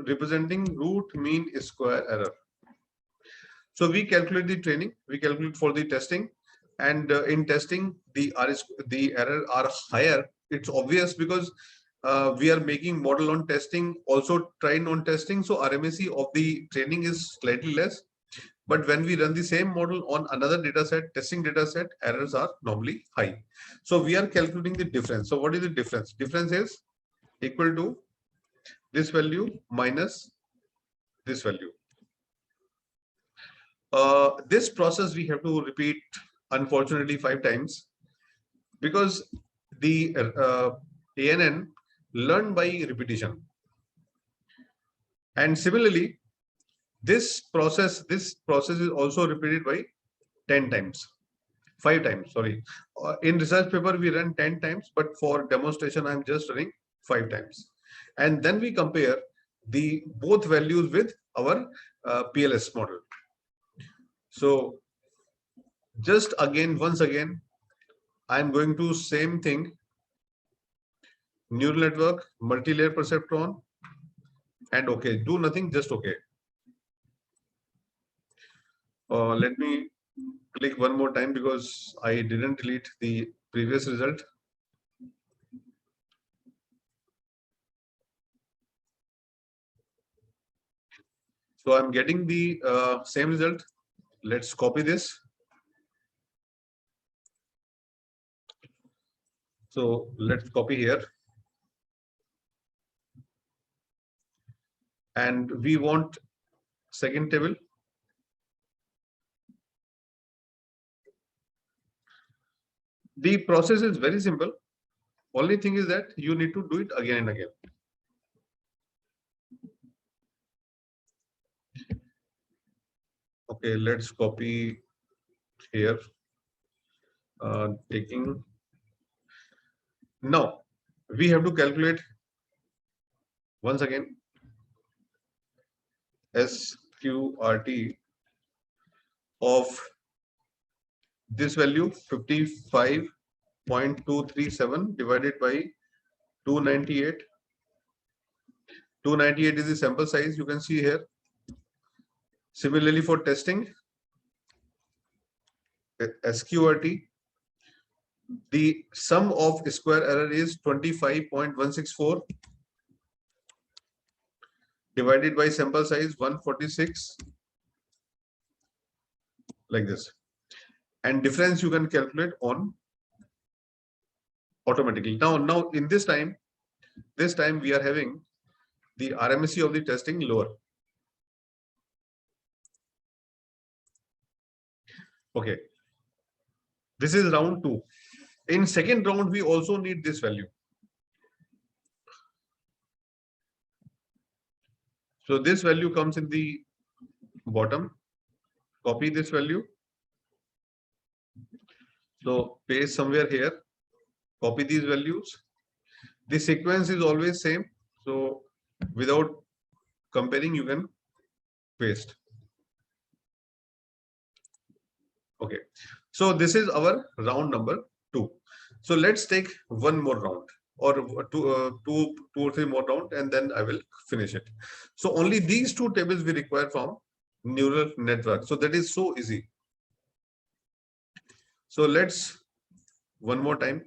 representing root mean square error. So we calculate the training, we calculate for the testing, and in testing the error are higher. It's obvious because we are making model on testing, also train on testing. So RMSE of the training is slightly less. But when we run the same model on another data set, testing data set, errors are normally high. So we are calculating the difference. So what is the difference? Difference is equal to this value minus this value. This process we have to repeat, unfortunately, 5 times, because the ANN learn by repetition. And similarly, this process is also repeated by 10 times. 5 times, sorry. In research paper, we run 10 times, but for demonstration, I'm just running 5 times. And then we compare the both values with our PLS model. So just again, once again, I'm going to same thing, neural network, multi-layer perceptron, and okay, do nothing, just okay. Let me click one more time because I didn't delete the previous result. So I'm getting the same result. Let's copy this. So let's copy here. And we want second table. The process is very simple. Only thing is that you need to do it again and again. Okay, let's copy here. Taking. Now, we have to calculate once again SQRT of this value 55.237 divided by 298. 298 is the sample size, you can see here. Similarly, for testing, SQRT, the sum of square error is 25.164 divided by sample size 146, like this. And difference you can calculate on automatically. Now in this time we are having the RMSE of the testing lower. Okay, this is round 2. In second round, we also need this value. So this value comes in the bottom. Copy this value. So paste somewhere here. Copy these values. The sequence is always same. So without comparing, you can paste. Okay. So this is our round number 2. So let's take one more round, or two or three more round, and then I will finish it. So only these 2 tables we require from neural network. So that is so easy. So let's one more time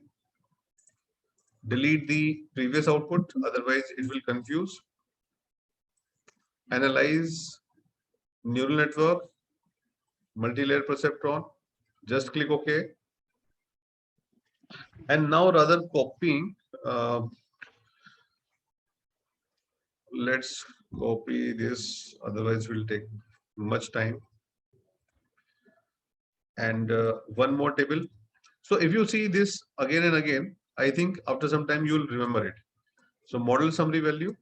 delete the previous output, otherwise it will confuse. Analyze neural network, multi-layer perceptron. Just click OK. And now rather copying, let's copy this, otherwise will take much time. And one more table. So if you see this again and again, I think after some time you will remember it. So model summary value,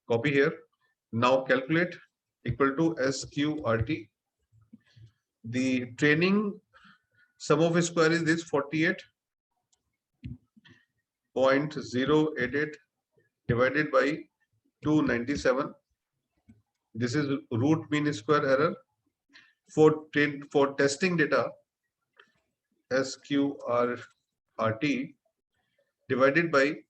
Copy here. Now calculate equal to SQRT. The training sum of square is this 48.088 divided by 297. This is root mean square error. For testing data, SQRT divided by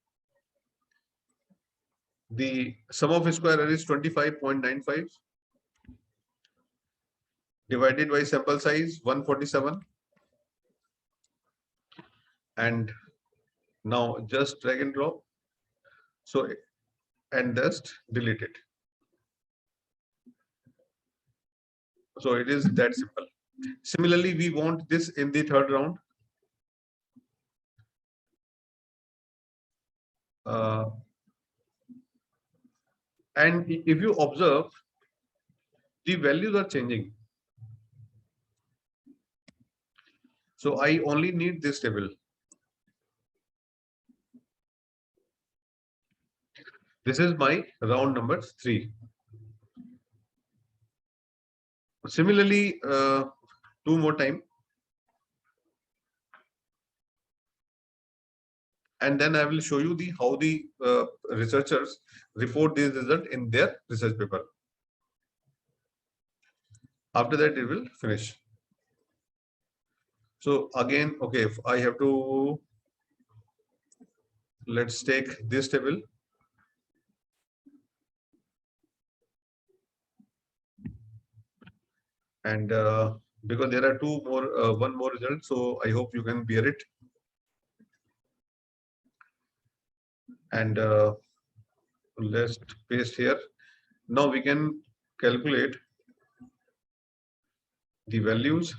the sum of square error is 25.95 divided by sample size 147, and now just drag and drop. So and just delete it. So it is that simple. Similarly, we want this in the third round. And if you observe, the values are changing. So I only need this table. This is my round number 3. Similarly, 2 more time. And then I will show you how the researchers report this result in their research paper. After that, it will finish. So again, okay, if I have to, let's take this table. And because there are one more result, so I hope you can bear it. And let's paste here. Now we can calculate the values.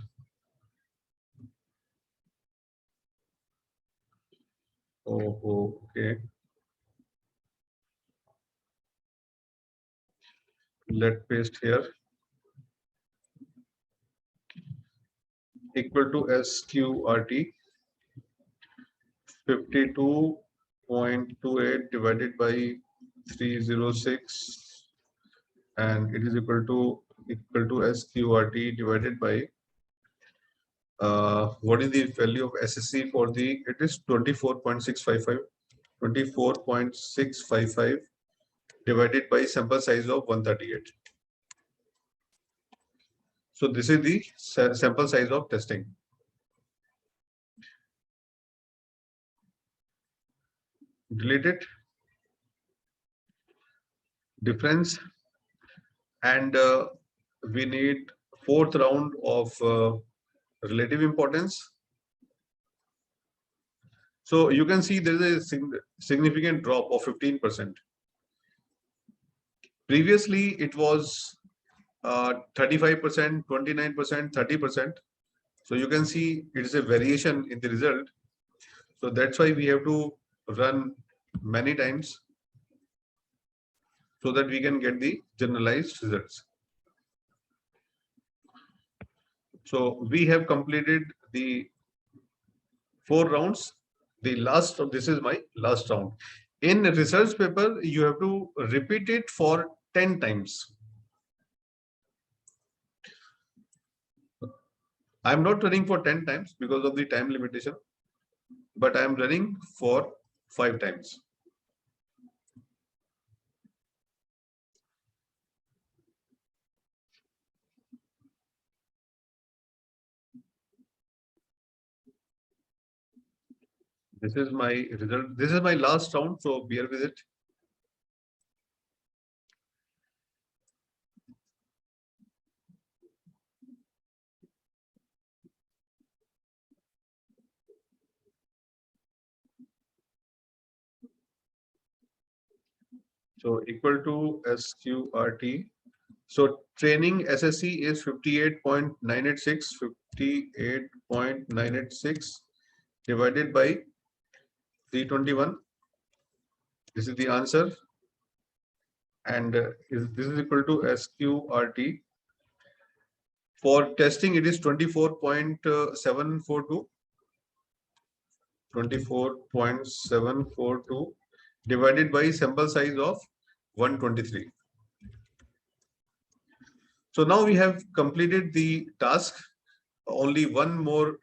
Okay. Let's paste here. Equal to SQRT 52.28 divided by 306, and it is equal to SQRT divided by what is the value of SSC for the, it is 24.655 divided by sample size of 138. So this is the sample size of testing. Delete it. Difference. And we need 4th round of relative importance. So you can see there is a significant drop of 15%. Previously, it was 35%, 29%, 30%. So you can see it is a variation in the result. So that's why we have to run many times so that we can get the generalized results. So we have completed the 4 rounds. The last of this is my last round. In research paper, you have to repeat it for 10 times. I'm not running for 10 times because of the time limitation, but I'm running for 5 times. This is my result. This is my last round, so bear with it. So equal to SQRT. So training SSC is 58.986, 58.986 divided by 321. This is the answer. And this is equal to SQRT. For testing, it is 24.742. 24.742 divided by sample size of 123. So now we have completed the task. Only one more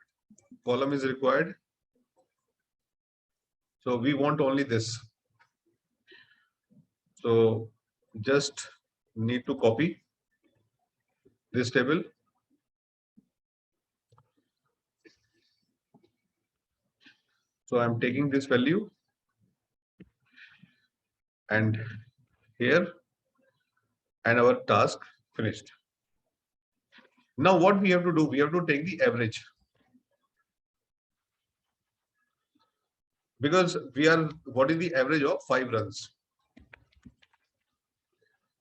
column is required. So we want only this. So just need to copy this table. So I'm taking this value and here, and our task finished. Now what we have to do, we have to take the average, because what is the average of 5 runs?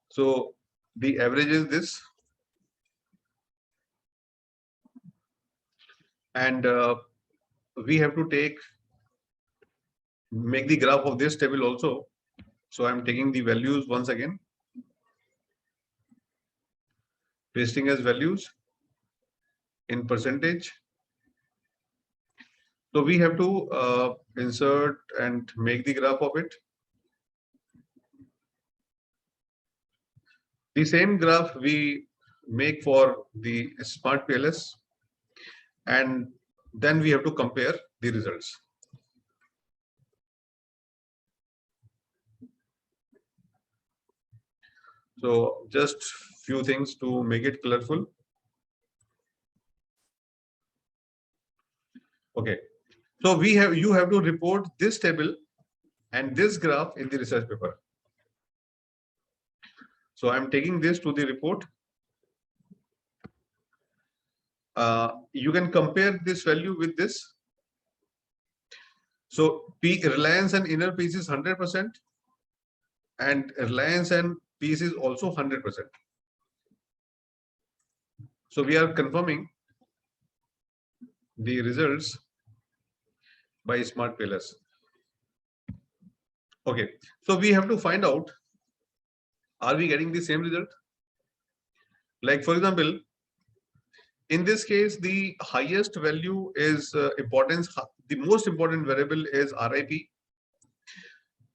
So the average is this, and we have to make the graph of this table also. So I'm taking the values once again, pasting as values in percentage. So we have to insert and make the graph of it. The same graph we make for the smart PLS, and then we have to compare the results. So just few things to make it colorful. Okay, so you have to report this table and this graph in the research paper. So I'm taking this to the report. You can compare this value with this. So reliance and inner piece is 100%, and reliance and piece is also 100%. So we are confirming the results by smart PLS. Okay, so we have to find out, are we getting the same result? Like for example, in this case, the highest value is importance. The most important variable is RIP.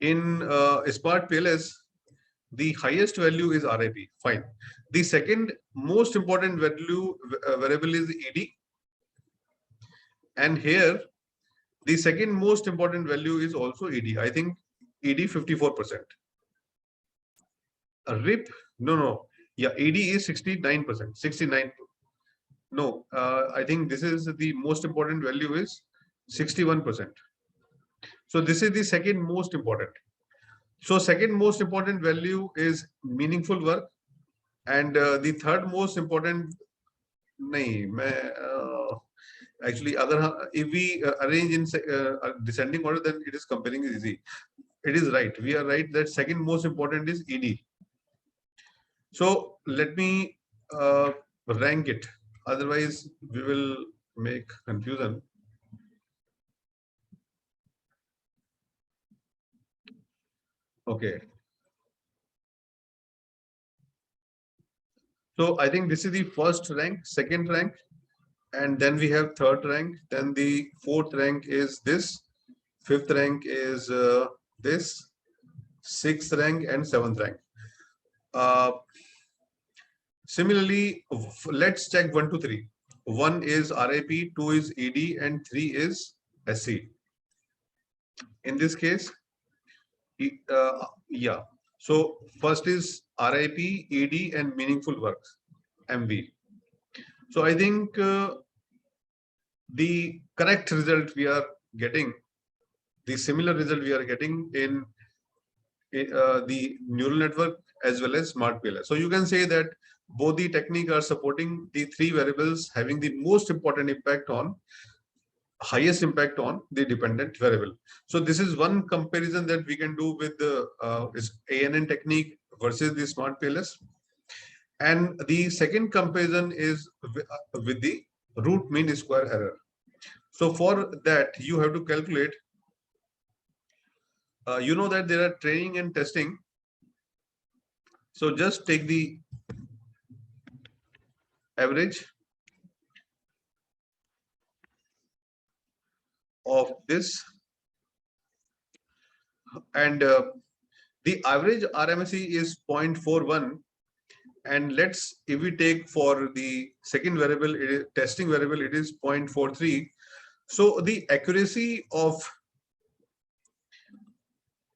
In smart PLS, the highest value is RIP. Fine. The second most important variable is ED. And here, the second most important value is also ED. I think ED 54%. RIP, no. Yeah, ED is 69%, 69. No, I think this is the most important value is 61%. So this is the second most important. So second most important value is meaningful work, and the third most important, actually if we arrange in descending order, then it is comparing is easy. It is right. We are right that second most important is ED. So let me rank it. Otherwise, we will make confusion. Okay. So I think this is the first rank, second rank, and then we have third rank. Then the fourth rank is this. Fifth rank is this. Sixth rank and seventh rank. Similarly, let's check 1 to 3. 1 is RIP, 2 is ED, and 3 is SC. In this case, yeah. So first is RIP, ED, and meaningful works, MV. So I think the correct result we are getting, the similar result we are getting in the neural network as well as smart PLS. So you can say that both the technique are supporting the 3 variables having the most important impact on, highest impact on the dependent variable. So this is one comparison that we can do with the ANN technique versus the smart PLS. And the second comparison is with the root mean square error. So for that, you have to calculate, you know that there are training and testing. So just take the average of this, and The average RMSE is 0.41, and if we take for the second variable, testing variable, it is 0.43. So the accuracy of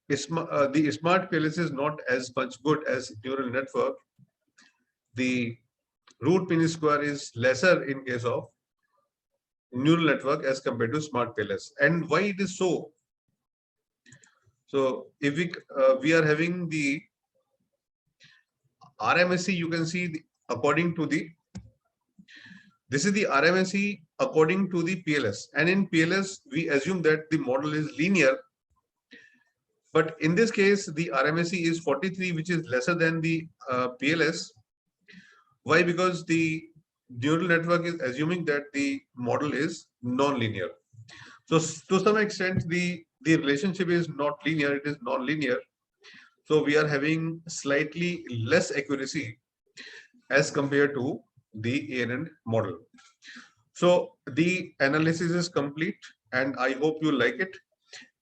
the smart PLS is not as much good as neural network. The root mean square is lesser in case of neural network as compared to smart PLS. And why it is so? So if we are having the RMSE, you can see according to this is the RMSE according to the PLS, and in PLS we assume that the model is linear, but in this case the RMSE is 43, which is lesser than the PLS. Why? Because the neural network is assuming that the model is non-linear. So to some extent the relationship is not linear, it is non-linear. So we are having slightly less accuracy as compared to the ANN model. So the analysis is complete, and I hope you like it.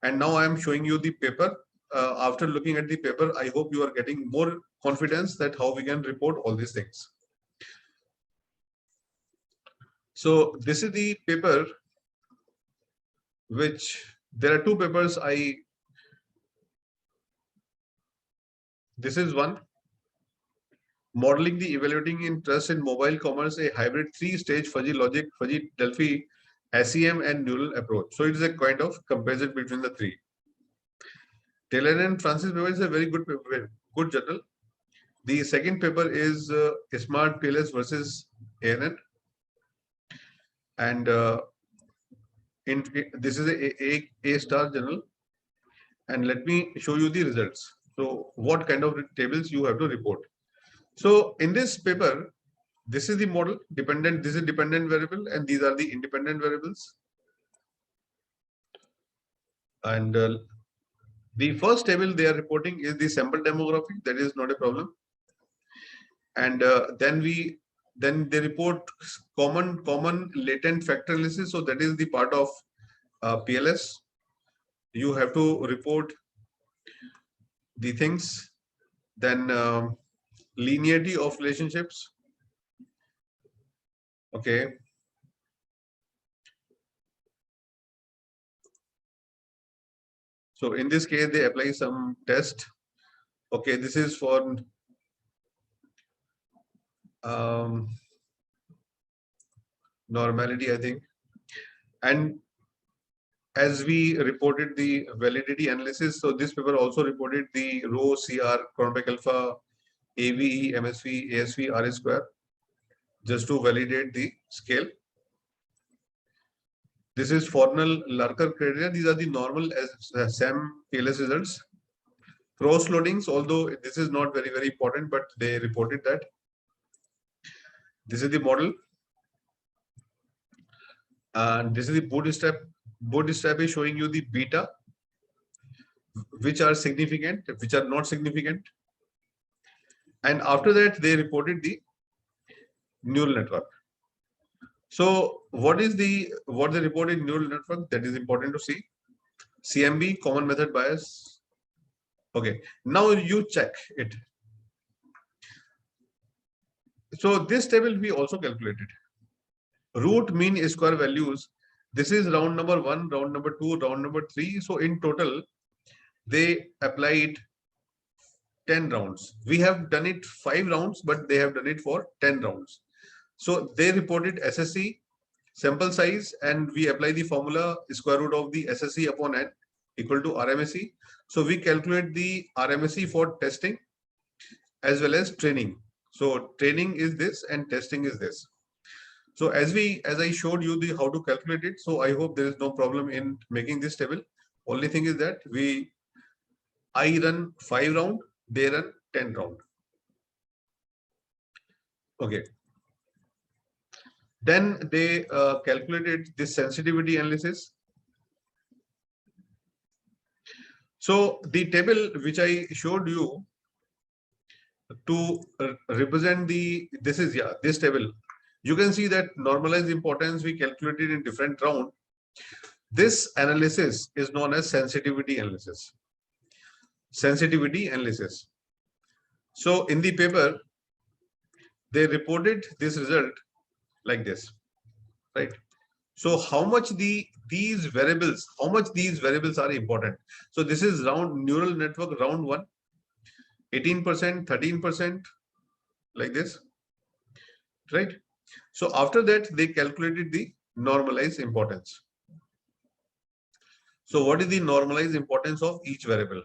And now I am showing you the paper. After looking at the paper, I hope you are getting more confidence that how we can report all these things. So this is the paper, which there are two papers. This is one, modeling the evaluating interest in mobile commerce, a hybrid 3-stage fuzzy logic, fuzzy Delphi, SEM and neural approach. So it is a kind of comparison between the three. Taylor and Francis paper is a very good paper, good journal. The second paper is Smart PLS versus ANN, and this is a star journal. And let me show you the results. So what kind of tables you have to report. So in this paper, this is the model dependent. This is dependent variable, and these are the independent variables. And the first table they are reporting is the sample demography. That is not a problem. And then they report common latent factor analysis. So that is the part of PLS. You have to report the things. Then linearity of relationships. Okay. So in this case, they apply some test. Okay, this is for normality, I think. And as we reported the validity analysis, so this paper also reported the rho, CR, chromatic alpha, AVE, MSV, ASV, RS square, just to validate the scale. This is Fornell-Larker criteria. These are the normal SAM PLS results. Cross loadings, although this is not very important, but they reported that. This is the model, and this is the bootstrap. Bootstrap is showing you the beta, which are significant, which are not significant. And after that, they reported the neural network. So what they reported in neural network, that is important to see. CMB, common method bias. Okay, now you check it. So this table we also calculated. Root mean square values. This is round number 1, round number 2, round number 3. So in total, they applied 10 rounds. We have done it 5 rounds, but they have done it for 10 rounds. So they reported SSE, sample size, and we apply the formula square root of the SSE upon n equal to RMSE. So we calculate the RMSE for testing as well as training. So training is this and testing is this. So as I showed you how to calculate it, so I hope there is no problem in making this table. Only thing is that I run 5 round, they run 10 round. Okay. Then they calculated this sensitivity analysis. So the table which I showed you to represent this table, you can see that normalized importance we calculated in different round. This analysis is known as sensitivity analysis. sensitivity analysis. So in the paper, they reported this result like this, right? So how much these variables are important? So this is round neural network round 1, 18%, 13%, like this, right? So after that, they calculated the normalized importance. So what is the normalized importance of each variable?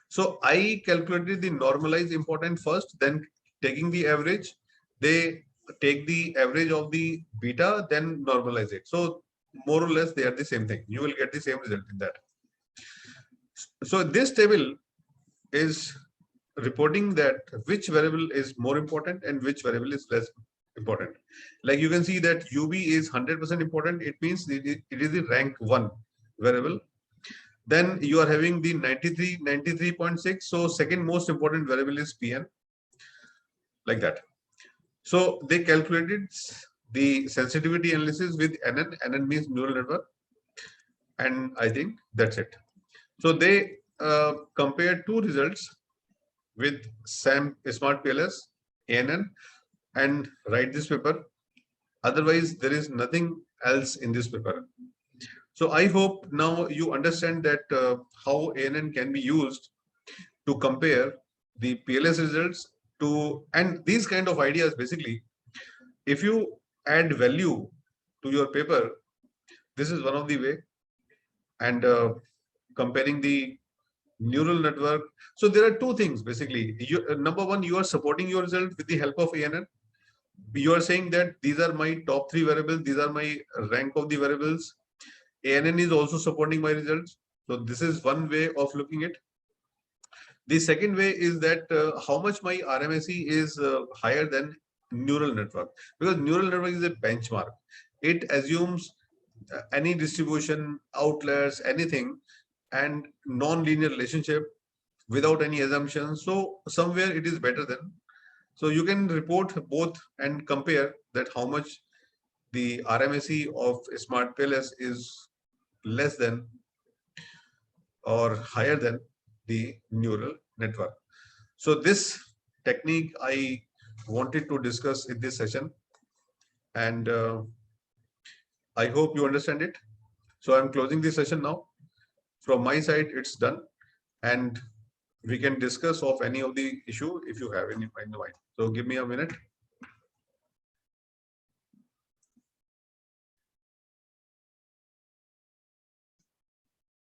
So I calculated the normalized importance first, then taking the average, they take the average of the beta, then normalize it. So more or less they are the same thing. You will get the same result in that. So this table is reporting that which variable is more important and which variable is less important. Like you can see that UB is 100% important. It means it is the rank 1 variable. Then you are having the 93.6. So second most important variable is PN, like that. So they calculated the sensitivity analysis with NN. NN means neural network. And I think that's it. So they compared two results with Smart PLS, ANN, and write this paper. Otherwise, there is nothing else in this paper. So I hope now you understand that how ANN can be used to compare the PLS results to, and these kind of ideas basically, if you add value to your paper, this is one of the way. And comparing the neural network. So there are two things basically. Number one, you are supporting your result with the help of ANN. You are saying that these are my top 3 variables, these are my rank of the variables. ANN is also supporting my results. So this is one way of looking at. The second way is that how much my RMSE is higher than neural network, because neural network is a benchmark. It assumes any distribution, outliers, anything, and non-linear relationship without any assumptions. So somewhere it is better than. So you can report both and compare that how much the RMSE of Smart PLS is less than or higher than the neural network. So this technique I wanted to discuss in this session, and I hope you understand it. So I'm closing this session now. From my side, it's done, and we can discuss of any of the issue if you have any in mind. So give me a minute.